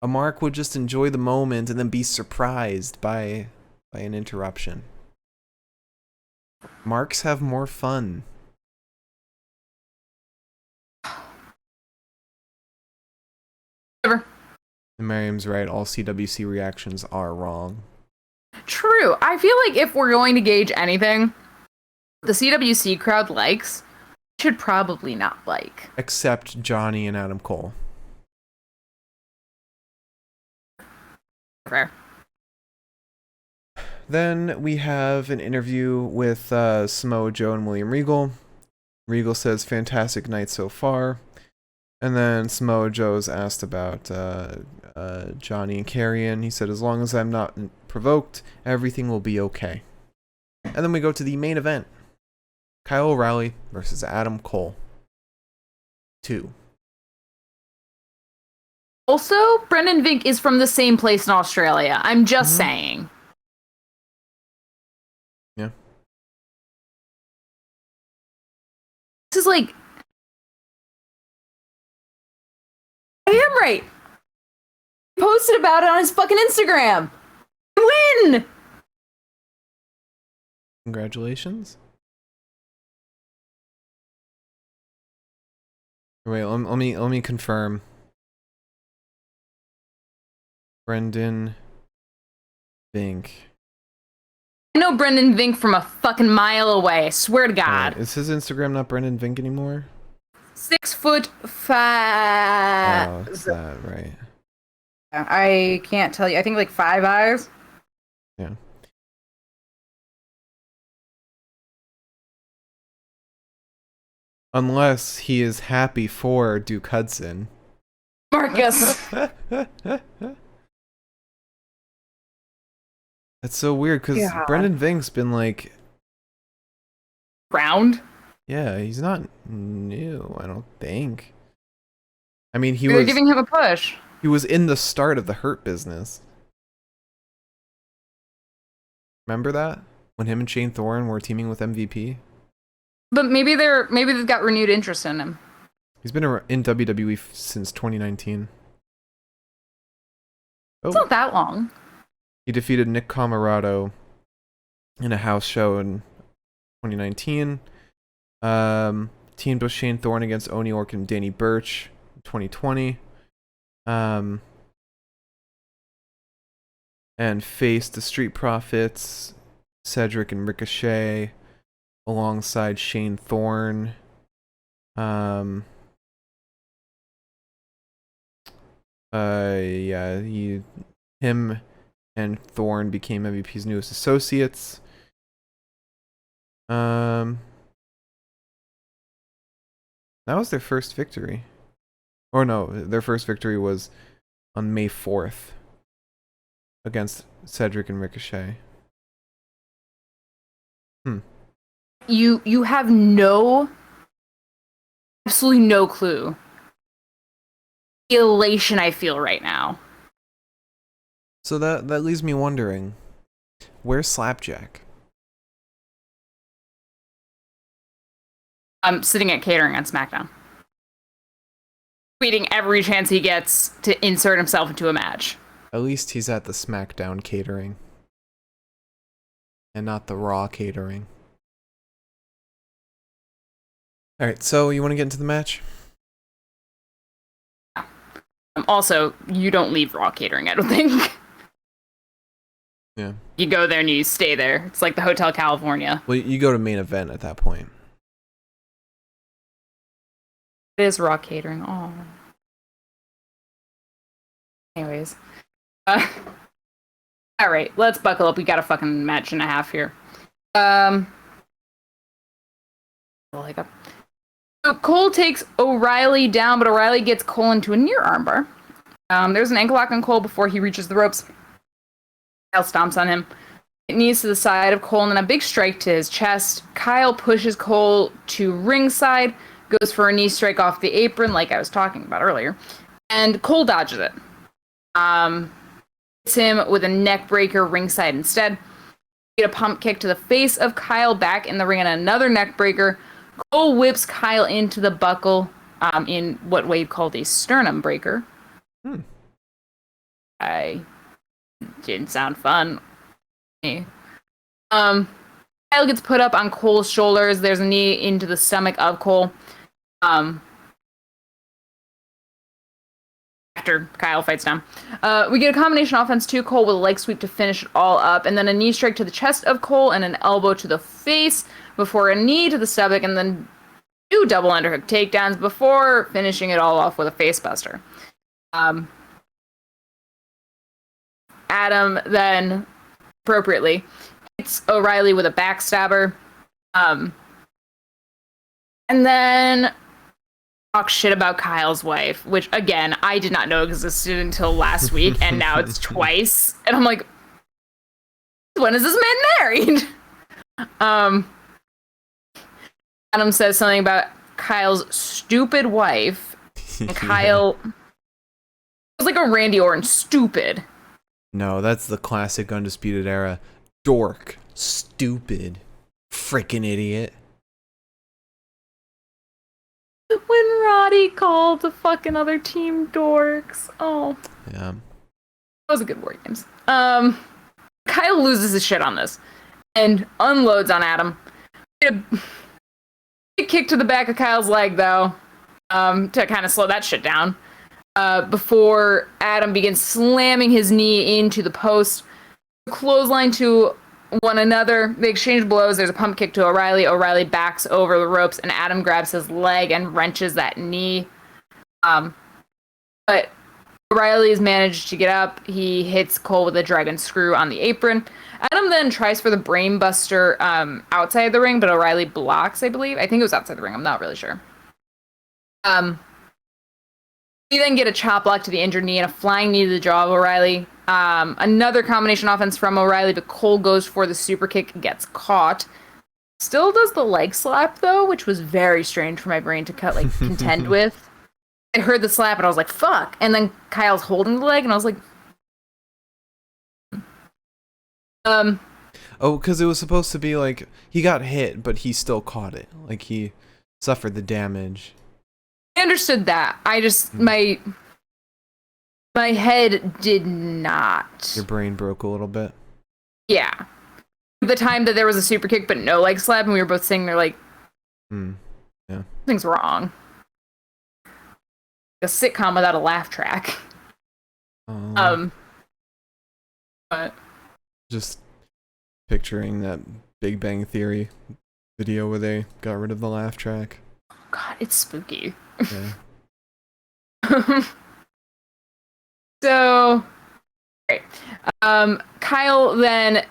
A Mark would just enjoy the moment and then be surprised by an interruption. Marks have more fun. Whatever. And Miriam's right, all CWC reactions are wrong. True. I feel like if we're going to gauge anything, the CWC crowd likes, should probably not like. Except Johnny and Adam Cole. Fair. Then we have an interview with Samoa Joe and William Regal. Regal says, "Fantastic night so far." And then Samoa Joe's asked about Johnny and Karrion. He said, "As long as I'm not provoked, everything will be okay." And then we go to the main event. Kyle O'Reilly versus Adam Cole. 2. Also, Brendan Vink is from the same place in Australia. I'm just saying. Yeah. This is like... I am right. He posted about it on his fucking Instagram. Win! Congratulations. Wait, let me confirm. Brendan Vink. I know Brendan Vink from a fucking mile away. I swear to God. Is his Instagram not Brendan Vink anymore? 6'5". Oh, is that right? I can't tell you. I think like 5 eyes. Yeah. Unless he is happy for Duke Hudson. Marcus. That's so weird because Brendan Vink's been like Round. Yeah, he's not new, I don't think. I mean, They're giving him a push. He was in the start of the Hurt Business. Remember that? When him and Shane Thorne were teaming with MVP? But maybe they've got renewed interest in him. He's been in WWE since 2019. It's not that long. He defeated Nick Comoroto in a house show in 2019. Teamed with Shane Thorne against Oney Ork and Danny Burch in 2020. And faced the Street Profits, Cedric and Ricochet, alongside Shane Thorne. Him and Thorne became MVP's newest associates. That was their first victory. Or no, their first victory was on May 4th against Cedric and Ricochet. You have absolutely no clue the elation I feel right now. So that leaves me wondering, where's Slapjack? I'm sitting at catering on SmackDown, waiting every chance he gets to insert himself into a match. At least he's at the SmackDown catering. And not the Raw catering. Alright, so you want to get into the match? Also, you don't leave Raw catering, I don't think. Yeah. You go there and you stay there. It's like the Hotel California. Well, you go to main event at that point. It is Raw catering. Oh. Anyways. Alright, let's buckle up. We got a fucking match and a half here. So Cole takes O'Reilly down, but O'Reilly gets Cole into a near armbar. There's an ankle lock on Cole before he reaches the ropes. Kyle stomps on him. It knees to the side of Cole and then a big strike to his chest. Kyle pushes Cole to ringside, goes for a knee strike off the apron like I was talking about earlier, and Cole dodges it. Hits him with a neck breaker ringside instead. Get a pump kick to the face of Kyle back in the ring and another neck breaker. Cole whips Kyle into the buckle in what Wade called a sternum breaker. I didn't sound fun. Kyle gets put up on Cole's shoulders. There's a knee into the stomach of Cole. After Kyle fights down. We get a combination offense too. Cole with a leg sweep to finish it all up, and then a knee strike to the chest of Cole and an elbow to the face before a knee to the stomach, and then 2 double underhook takedowns before finishing it all off with a face buster. Adam then appropriately hits O'Reilly with a backstabber, and then talk shit about Kyle's wife, which again I did not know existed until last week, and now it's twice, and I'm like, when is this man married? Adam says something about Kyle's stupid wife, and Kyle was like a Randy Orton stupid. No, that's the classic Undisputed Era. Dork. Stupid. Frickin' idiot. When Roddy called the fucking other team dorks. Oh. Yeah. That was a good War Games. Kyle loses his shit on this and unloads on Adam. A kick to the back of Kyle's leg, though, to kind of slow that shit down. Before Adam begins slamming his knee into the post. Clothesline to one another. They exchange blows. There's a pump kick to O'Reilly. O'Reilly backs over the ropes, and Adam grabs his leg and wrenches that knee. But O'Reilly's managed to get up. He hits Cole with a dragon screw on the apron. Adam then tries for the brain buster outside the ring, but O'Reilly blocks, I believe. I think it was outside the ring. I'm not really sure. We then get a chop block to the injured knee and a flying knee to the jaw of O'Reilly. Another combination offense from O'Reilly, but Cole goes for the super kick, gets caught. Still does the leg slap, though, which was very strange for my brain to contend with. I heard the slap and I was like, fuck. And then Kyle's holding the leg and I was like, Oh, because it was supposed to be like, he got hit, but he still caught it. Like, he suffered the damage. I understood that. I just, my head did not. Your brain broke a little bit? Yeah. The time that there was a super kick but no leg slap, and we were both sitting there like, yeah, something's wrong. A sitcom without a laugh track. But just picturing that Big Bang Theory video where they got rid of the laugh track. God, it's spooky. Yeah. So, okay. Kyle then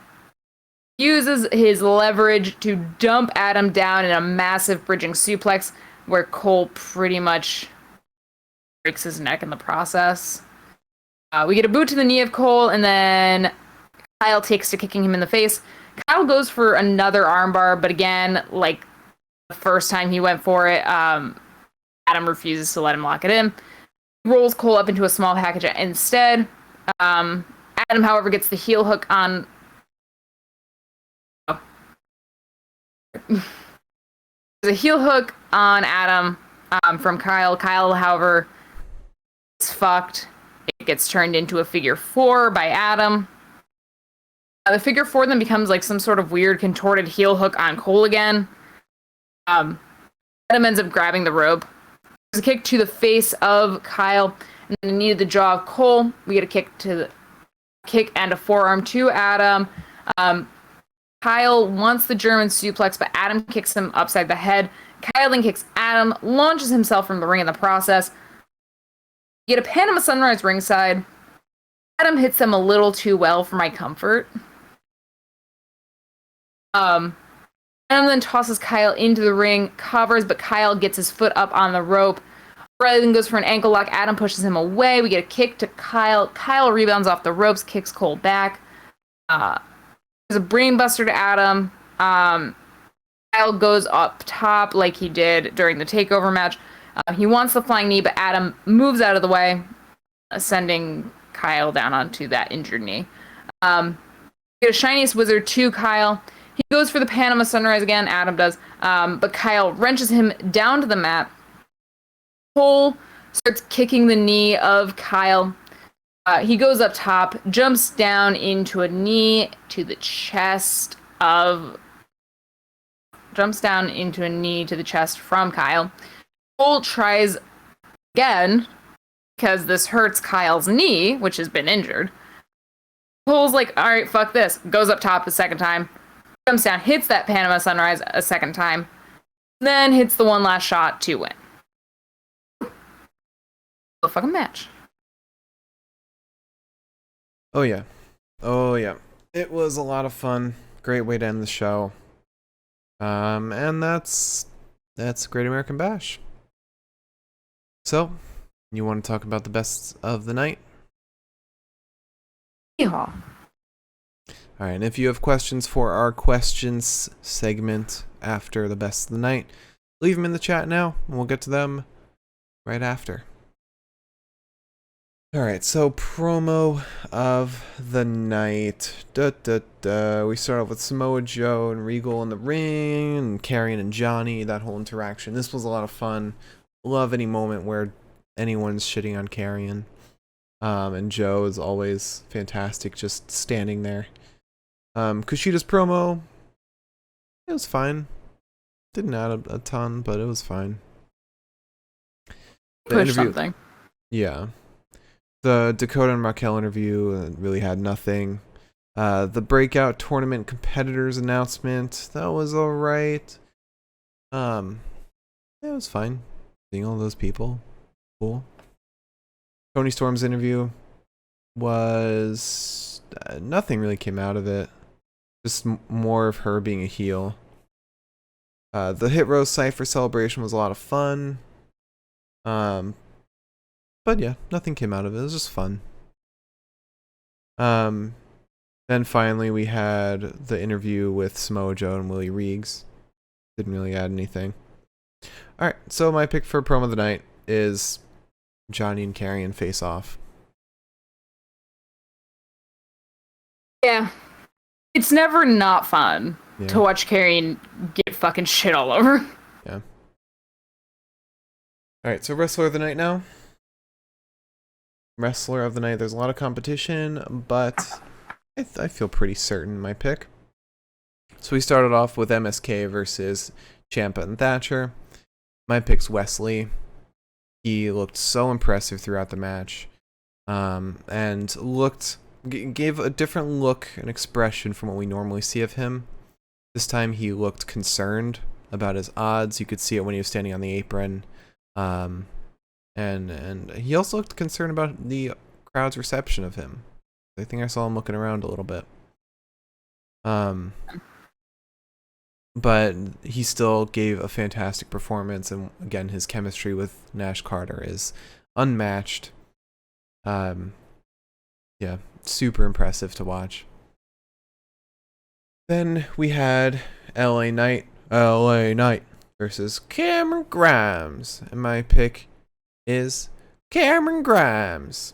uses his leverage to dump Adam down in a massive bridging suplex where Cole pretty much breaks his neck in the process. We get a boot to the knee of Cole, and then Kyle takes to kicking him in the face. Kyle goes for another armbar, but again, like the first time he went for it, Adam refuses to let him lock it in. He rolls Cole up into a small package instead. Adam, however, gets the heel hook on. There's a heel hook on Adam from Kyle. Kyle, however, is fucked. It gets turned into a figure 4 by Adam. The figure 4 then becomes like some sort of weird contorted heel hook on Cole again. Adam ends up grabbing the rope. There's a kick to the face of Kyle, and then a knee to the jaw of Cole. We get a kick and a forearm to Adam. Kyle wants the German suplex, but Adam kicks him upside the head. Kyle then kicks Adam, launches himself from the ring in the process. You get a Panama Sunrise ringside. Adam hits them a little too well for my comfort. Adam then tosses Kyle into the ring, covers, but Kyle gets his foot up on the rope. Rather than goes for an ankle lock, Adam pushes him away. We get a kick to Kyle. Kyle rebounds off the ropes, kicks Cole back. There's a brainbuster to Adam. Kyle goes up top like he did during the takeover match. He wants the flying knee, but Adam moves out of the way, sending Kyle down onto that injured knee. We get a Shiniest Wizard to Kyle. He goes for the Panama Sunrise again, Adam does, but Kyle wrenches him down to the mat. Cole starts kicking the knee of Kyle. He goes up top, jumps down into a knee to the chest from Kyle. Cole tries again, because this hurts Kyle's knee, which has been injured. Cole's like, all right, fuck this. Goes up top the second time. Jumps down, hits that Panama Sunrise a second time. Then hits the one last shot to win. The fucking match. Oh yeah. It was a lot of fun. Great way to end the show. And that's Great American Bash. So, you want to talk about the best of the night? Yeehaw. Alright, and if you have questions for our questions segment after the best of the night, leave them in the chat now, and we'll get to them right after. Alright, so promo of the night. We start off with Samoa Joe and Regal in the ring, and Karrion and Johnny, that whole interaction. This was a lot of fun. Love any moment where anyone's shitting on Karrion. And Joe is always fantastic, just standing there. Kushida's promo, it was fine. Didn't add a ton, but it was fine. Push something. Yeah. The Dakota and Raquel interview really had nothing. The breakout tournament competitors announcement, that was alright. It was fine. Seeing all those people. Cool. Tony Storm's interview was... nothing really came out of it. Just more of her being a heel. The Hit Row Cypher celebration was a lot of fun. But yeah, nothing came out of it. It was just fun. Then finally we had the interview with Samoa Joe and Willie Reeves. Didn't really add anything. Alright, so my pick for promo of the night is Johnny and Karrion face off. Yeah. It's never not fun to watch Karrion get fucking shit all over. Yeah. Alright, so Wrestler of the Night now. Wrestler of the Night, there's a lot of competition, but I feel pretty certain my pick. So we started off with MSK versus Ciampa and Thatcher. My pick's Wesley. He looked so impressive throughout the match, and gave a different look and expression from what we normally see of him. This time he looked concerned about his odds. You could see it when he was standing on the apron, and he also looked concerned about the crowd's reception of him. I think I saw him looking around a little bit. But he still gave a fantastic performance, and again, his chemistry with Nash Carter is unmatched. Yeah, super impressive to watch. Then we had LA Knight versus Cameron Grimes. And my pick is Cameron Grimes.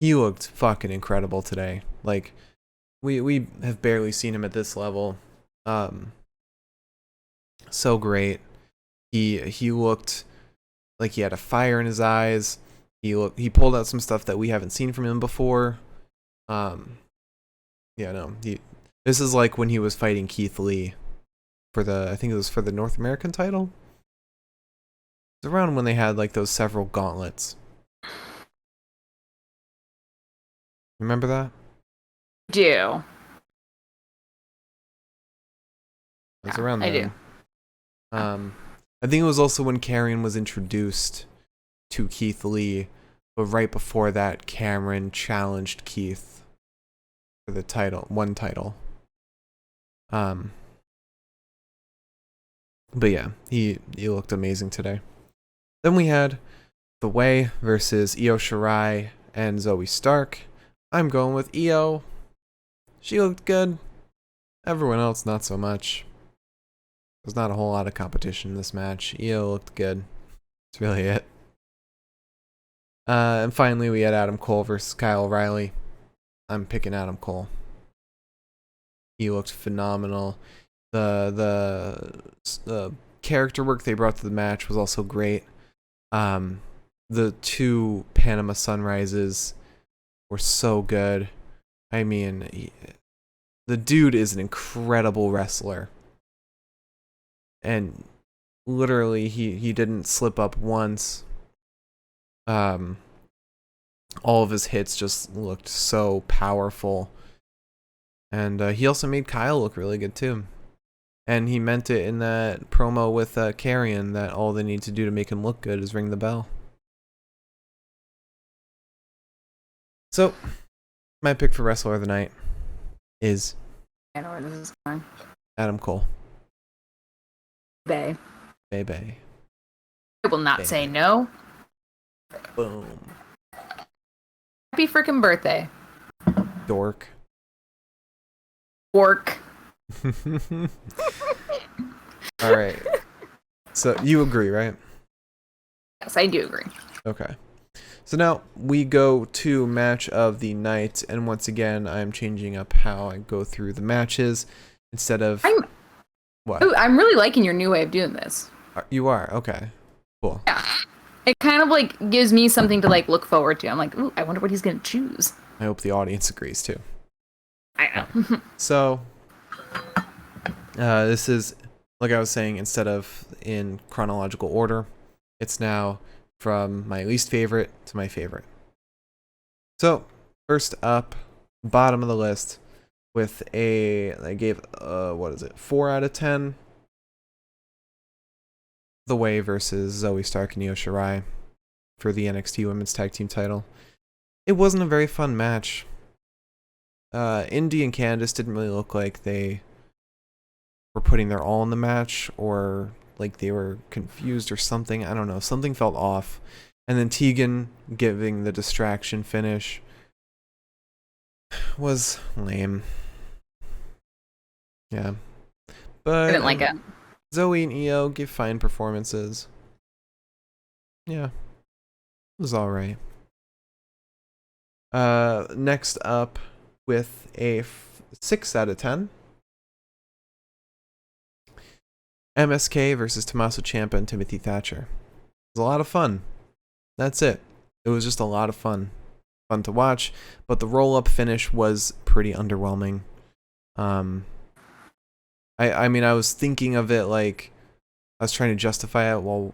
He looked fucking incredible today. Like, we have barely seen him at this level. So great. He looked like he had a fire in his eyes. He pulled out some stuff that we haven't seen from him before. This is like when he was fighting Keith Lee for I think it was for the North American title. It was around when they had like those several gauntlets. Remember that? Do. It was around then. I do. I think it was also when Karrion was introduced to Keith Lee, but right before that, Cameron challenged Keith for the one title. But yeah, he looked amazing today. Then we had The Way versus Io Shirai and Zoe Stark. I'm going with Io. She looked good. Everyone else, not so much. There's not a whole lot of competition in this match. Io looked good. That's really it. And finally, we had Adam Cole versus Kyle O'Reilly. I'm picking Adam Cole. He looked phenomenal. The character work they brought to the match was also great. The two Panama Sunrises were so good. I mean, the dude is an incredible wrestler. And literally, he didn't slip up once. All of his hits just looked so powerful. And he also made Kyle look really good too. And he meant it in that promo with Karrion that all they need to do to make him look good is ring the bell. So, my pick for Wrestler of the Night is I know where this is going. Adam Cole. Bay. Bay. I will not say no. Boom. Happy freaking birthday. Dork. Work. All right. So you agree, right? Yes, I do agree. Okay. So now we go to match of the night, and once again, I'm changing up how I go through the matches instead of. What? Ooh, I'm really liking your new way of doing this. You are? Okay. Cool. Yeah. It kind of like gives me something to like look forward to. I'm like, ooh, I wonder what he's gonna choose. I hope the audience agrees too. I know. So, this is, like I was saying, instead of in chronological order, it's now from my least favorite to my favorite. So, first up, bottom of the list, with I gave, 4 out of 10. The Way versus Zoe Stark and Io Shirai for the NXT Women's Tag Team title. It wasn't a very fun match. Indy and Candice didn't really look like they were putting their all in the match, or like they were confused or something. I don't know. Something felt off. And then Tegan giving the distraction finish was lame. Yeah. But I didn't like it. Zoe and Io give fine performances. Yeah. It was alright. Next up with a 6 out of 10. MSK versus Tommaso Ciampa and Timothy Thatcher. It was a lot of fun. That's it. It was just a lot of fun. Fun to watch, but the roll-up finish was pretty underwhelming. I mean, I was thinking of it like, I was trying to justify it while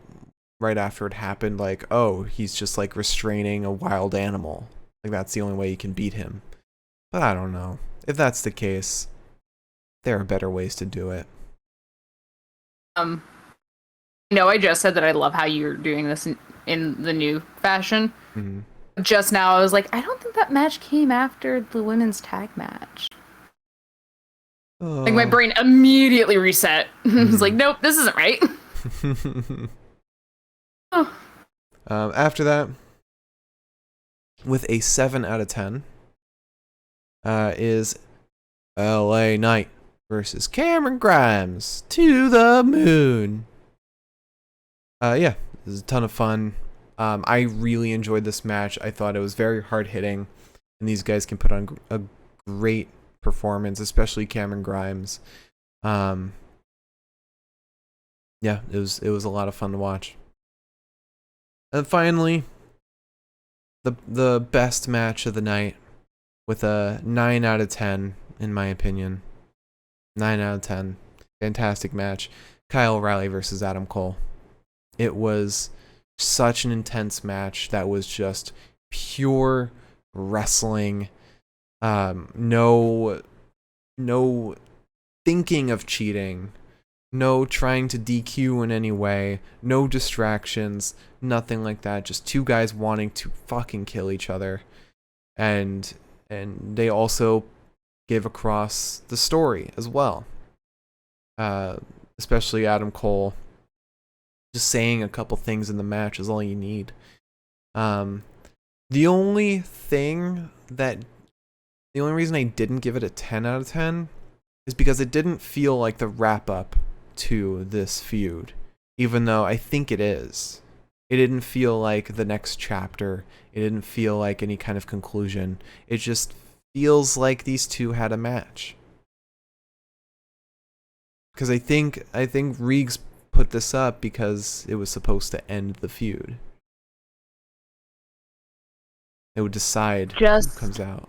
right after it happened, like, oh, he's just like restraining a wild animal. Like, that's the only way you can beat him. But I don't know. If that's the case, there are better ways to do it. No, I just said that I love how you're doing this in the new fashion. Mm-hmm. Just now, I was like, I don't think that match came after the women's tag match. Like, my brain immediately reset. It was like, nope, this isn't right. Oh. After that, with a 7 out of 10, is LA Knight versus Cameron Grimes to the moon. Yeah, it was a ton of fun. I really enjoyed this match. I thought it was very hard hitting, and these guys can put on a great performance, especially Cameron Grimes. Yeah, it was a lot of fun to watch. And finally, the best match of the night, with a 9 out of 10 in my opinion. 9 out of 10. Fantastic match. Kyle O'Reilly versus Adam Cole. It was such an intense match that was just pure wrestling. No thinking of cheating. No trying to DQ in any way. No distractions. Nothing like that. Just two guys wanting to fucking kill each other. And they also give across the story as well. Especially Adam Cole. Just saying a couple things in the match is all you need. The only reason I didn't give it a 10 out of 10 is because it didn't feel like the wrap up to this feud, even though I think it is. It didn't feel like the next chapter. It didn't feel like any kind of conclusion. It just feels like these two had a match. Because I think Reegs put this up because it was supposed to end the feud. It would decide who comes out.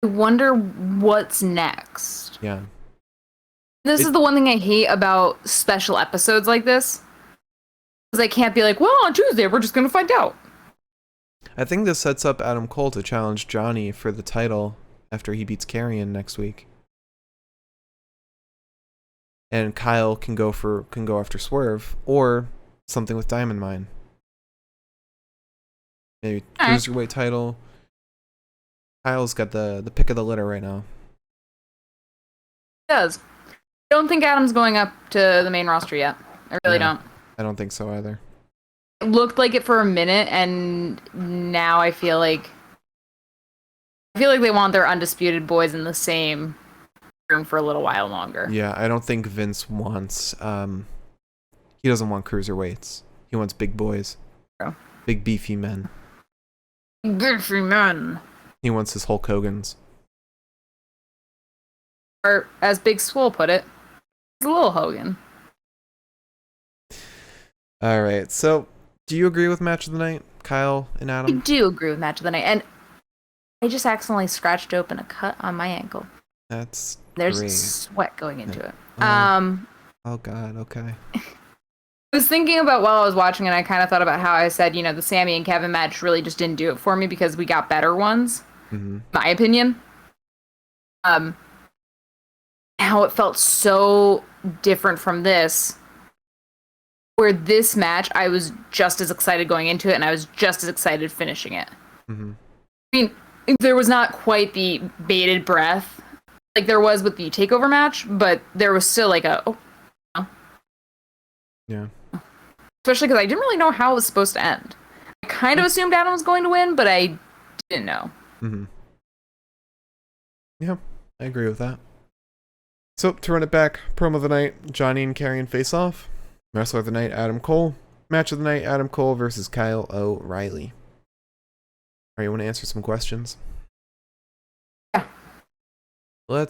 I wonder what's next. Yeah. This is the one thing I hate about special episodes like this. Because I can't be like, well, on Tuesday, we're just going to find out. I think this sets up Adam Cole to challenge Johnny for the title after he beats Karrion next week. And Kyle can go after Swerve or something with Diamond Mine. Maybe cruiserweight title. Kyle's got the pick of the litter right now. He does. I don't think Adam's going up to the main roster yet. I really don't. I don't think so either. It looked like it for a minute, and now I feel like they want their undisputed boys in the same room for a little while longer. Yeah, I don't think Vince wants he doesn't want cruiserweights. He wants big boys. True. Big beefy men. Beefy men. He wants his Hulk Hogan's. Or as Big Swole put it, it's a little Hogan. All right. So, do you agree with match of the night, Kyle and Adam? I do agree with match of the night, and I just accidentally scratched open a cut on my ankle. There's great. Sweat going into it. Oh God. Okay. I was thinking about while I was watching, and I kind of thought about how I said, the Sammy and Kevin match really just didn't do it for me because we got better ones. Mm-hmm. My opinion. How it felt so different from this. Where this match, I was just as excited going into it, and I was just as excited finishing it. Mm-hmm. I mean, there was not quite the bated breath like there was with the TakeOver match, but there was still like a, yeah. Especially because I didn't really know how it was supposed to end. I kind of assumed Adam was going to win, but I didn't know. Mm-hmm. Yeah, I agree with that. So, to run it back, promo of the night, Johnny and Karrion face off. Wrestler of the night, Adam Cole. Match of the night, Adam Cole versus Kyle O'Reilly. Alright, you want to answer some questions? Yeah. Do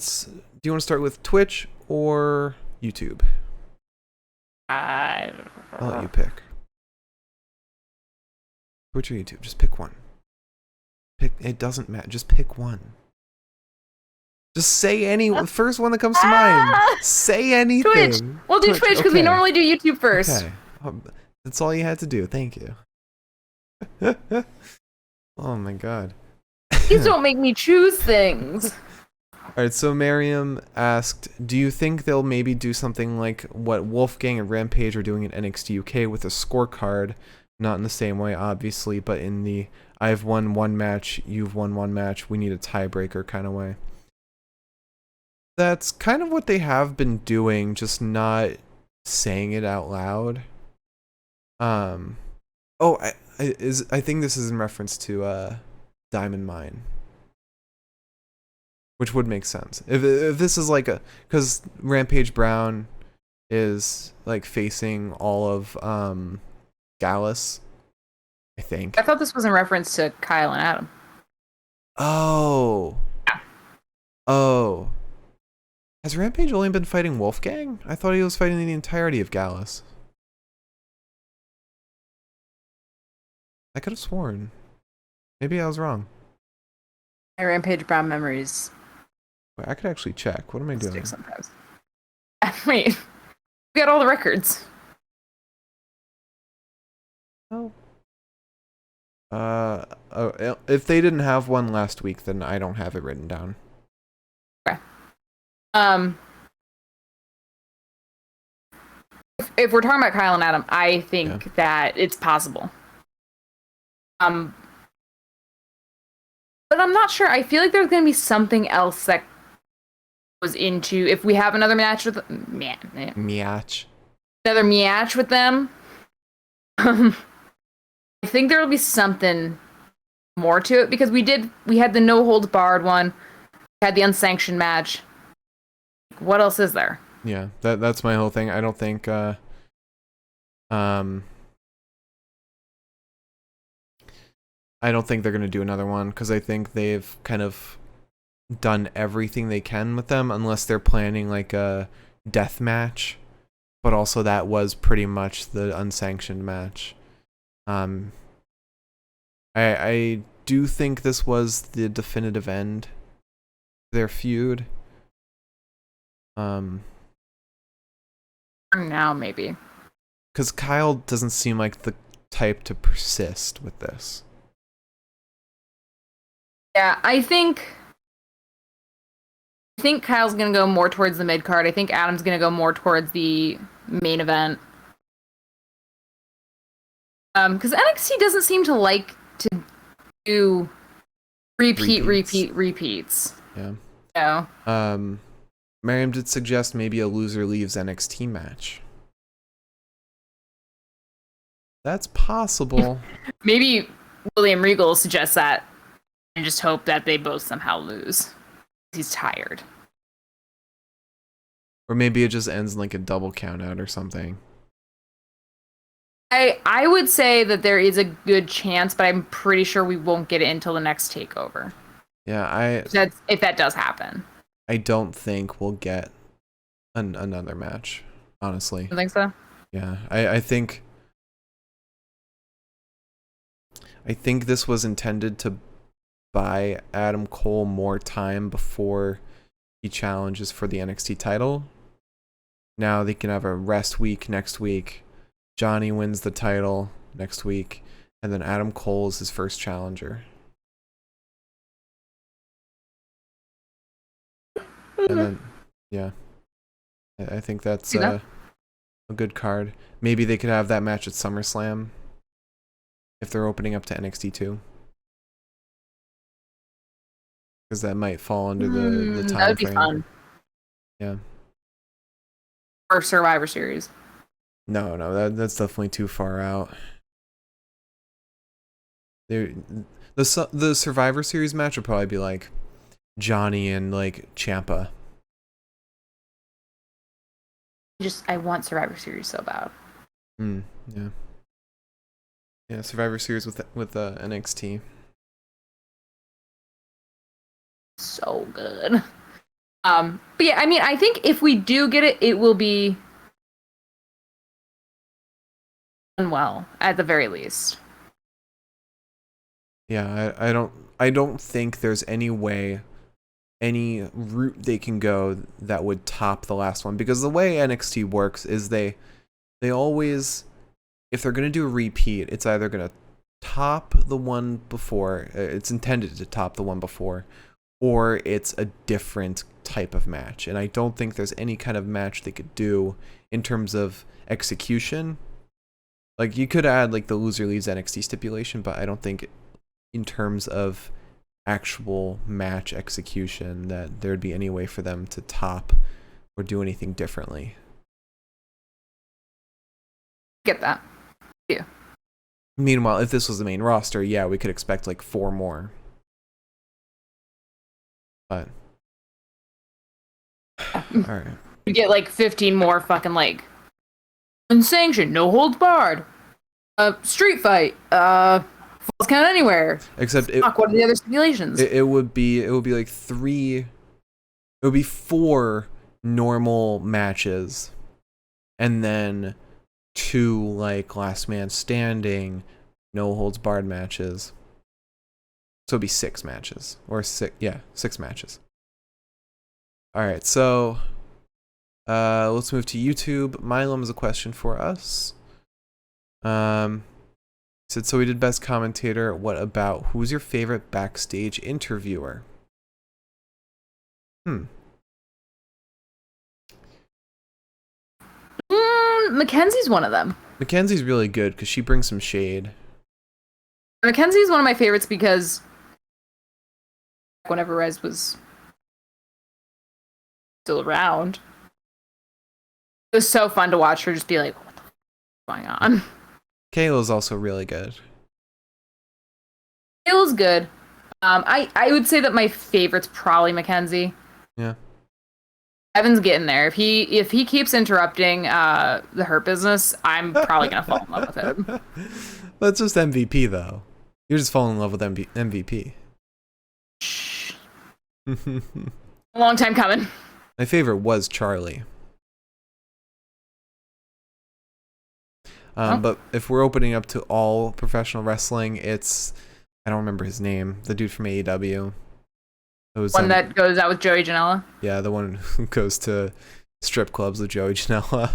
you want to start with Twitch or YouTube? I'll let you pick. Twitch or YouTube? Just pick one. It doesn't matter. Just pick one. Just say the first one that comes to mind. Say anything. Twitch. We'll do Twitch because we normally do YouTube first. Okay. That's all you had to do. Thank you. Oh my God. Please don't make me choose things. Alright, so Miriam asked, do you think they'll maybe do something like what Wolfgang and Rampage are doing at NXT UK with a scorecard? Not in the same way, obviously, but in the I've won one match, you've won one match, we need a tiebreaker kind of way. That's kind of what they have been doing, just not saying it out loud. I think this is in reference to Diamond Mine. which would make sense if this is like a, because Rampage Brown is like facing all of Gallus, I think. I thought this was in reference to Kyle and Adam. Oh. Yeah. Oh. Has Rampage only been fighting Wolfgang? I thought he was fighting the entirety of Gallus. I could have sworn. Maybe I was wrong. My Rampage Brown memories Wait, I could actually check. What am I doing? stick sometimes. Wait, we got all the records. Oh. If they didn't have one last week, then I don't have it written down. Okay. If we're talking about Kyle and Adam, I think that it's possible. But I'm not sure. I feel like there's gonna be something else that goes into if we have another match with Miach. another match with them. I think there will be something more to it because we had the no holds barred one, we had the unsanctioned match. What else is there? Yeah, that's my whole thing. I don't think I don't think they're gonna do another one because I think they've kind of done everything they can with them, unless they're planning like a death match. But also that was pretty much the unsanctioned match. I do think this was the definitive end of their feud. Now maybe. Because Kyle doesn't seem like the type to persist with this. Yeah, I think Kyle's gonna go more towards the mid card. I think Adam's gonna go more towards the main event. Because NXT doesn't seem to like to do repeats. Yeah. No. Miriam did suggest maybe a loser leaves NXT match. That's possible. Maybe William Regal suggests that and just hope that they both somehow lose. He's tired. Or maybe it just ends in like a double count out or something. I would say that there is a good chance, but I'm pretty sure we won't get it until the next takeover. Yeah, if that does happen. I don't think we'll get another match, honestly. You think so? Yeah, I think this was intended to buy Adam Cole more time before he challenges for the NXT title. Now they can have a rest week next week. Johnny wins the title next week, and then Adam Cole is his first challenger. And then, yeah, I think that's a good card. Maybe they could have that match at SummerSlam if they're opening up to NXT 2. Because that might fall under the time that would be frame. fun. Yeah. Or Survivor Series. No, that's definitely too far out. The Survivor Series match would probably be like Johnny and like Ciampa. I want Survivor Series so bad. Yeah. Yeah, Survivor Series with NXT. So good. But yeah, I mean, I think if we do get it, it will be done well at the very least. Yeah, I don't think there's any way, any route they can go that would top the last one, because the way NXT works is they always, if they're gonna do a repeat, it's either gonna top the one before, it's intended to top the one before, or it's a different type of match. And I don't think there's any kind of match they could do in terms of execution. Like, you could add like the loser leaves NXT stipulation, but I don't think in terms of actual match execution that there'd be any way for them to top or do anything differently. Get that. Yeah. Meanwhile, if this was the main roster, yeah, we could expect like 4 more. But All right. You get like 15 more fucking like unsanctioned, no holds barred, street fight, falls count anywhere. Except Fuck, what are the other stipulations? it would be like three. It would be 4 normal matches, and then 2 like last man standing, no holds barred matches. So it'd be 6 matches, or 6 matches. All right, so let's move to YouTube. Milam has a question for us. Said, so we did best commentator. What about who's your favorite backstage interviewer? Mackenzie's one of them. Mackenzie's really good because she brings some shade. Mackenzie's one of my favorites because whenever Rez was still around, it was so fun to watch her just be like, what the fuck is going on? Kayla's also really good. Kayla's good. I would say that my favorite's probably Mackenzie. Yeah. Evan's getting there. If he keeps interrupting the Hurt Business, I'm probably gonna fall in love with him. That's just MVP though. You're just falling in love with MVP. Shh. A long time coming. My favorite was Charlie. But if we're opening up to all professional wrestling, it's I don't remember his name. The dude from AEW. It was one that goes out with Joey Janela. Yeah, the one who goes to strip clubs with Joey Janela.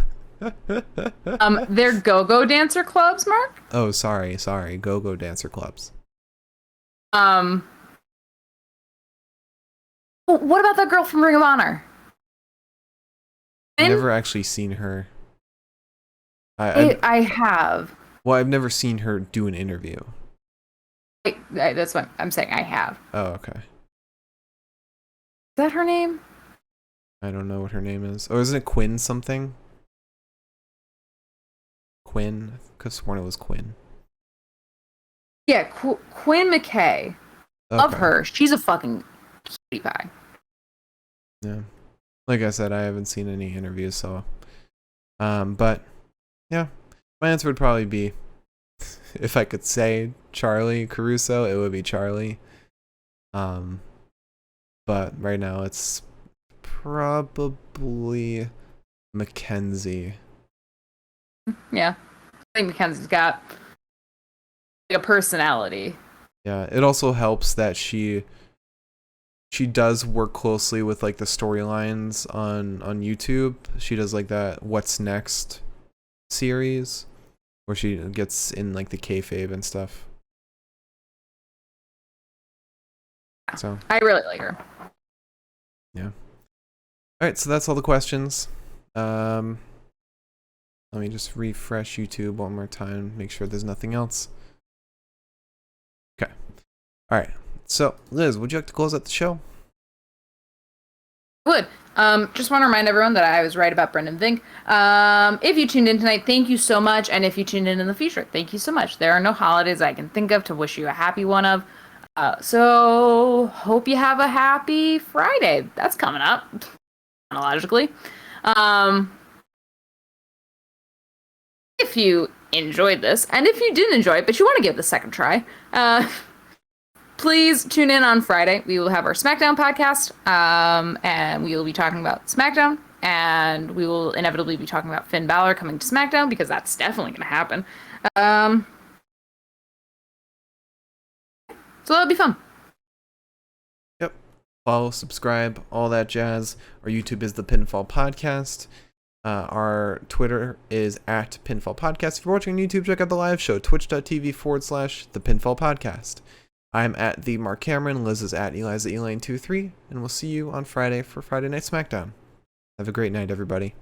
They're go-go dancer clubs, Mark? Oh, sorry. Go-go dancer clubs. What about that girl from Ring of Honor? I've never actually seen her. I have. Well, I've never seen her do an interview. That's what I'm saying. I have. Oh, okay. Is that her name? I don't know what her name is. Oh, isn't it Quinn something? Quinn? I could have sworn it was Quinn. Yeah, Quinn McKay. Okay. Love her. She's a fucking cutie pie. Yeah. Like I said, I haven't seen any interviews, so... But, yeah. My answer would probably be, if I could say Charlie Caruso, it would be Charlie. But right now it's probably Mackenzie. Yeah. I think Mackenzie's got like a personality. Yeah, it also helps that she does work closely with like the storylines on YouTube. She does like that What's Next series where she gets in like the kayfabe and stuff. So I really like her. Yeah. All right, so that's all the questions. Let me just refresh YouTube one more time, make sure there's nothing else. Okay. All right. So, Liz, would you like to close out the show? I would. Just want to remind everyone that I was right about Brendan Vink. If you tuned in tonight, thank you so much. And if you tuned in the future, thank you so much. There are no holidays I can think of to wish you a happy one of. So hope you have a happy Friday. That's coming up, chronologically. If you enjoyed this, and if you didn't enjoy it, but you want to give it a second try, please tune in on Friday. We will have our SmackDown podcast, and we will be talking about SmackDown, and we will inevitably be talking about Finn Balor coming to SmackDown, because that's definitely going to happen. So that'll be fun. Yep. Follow, subscribe, all that jazz. Our YouTube is The Pinfall Podcast. Our Twitter is at Pinfall Podcast. If you're watching on YouTube, check out the live show, twitch.tv/The Pinfall Podcast. I'm at the Mark Cameron. Liz is at Eliza Elaine23, and we'll see you on Friday for Friday Night SmackDown. Have a great night, everybody.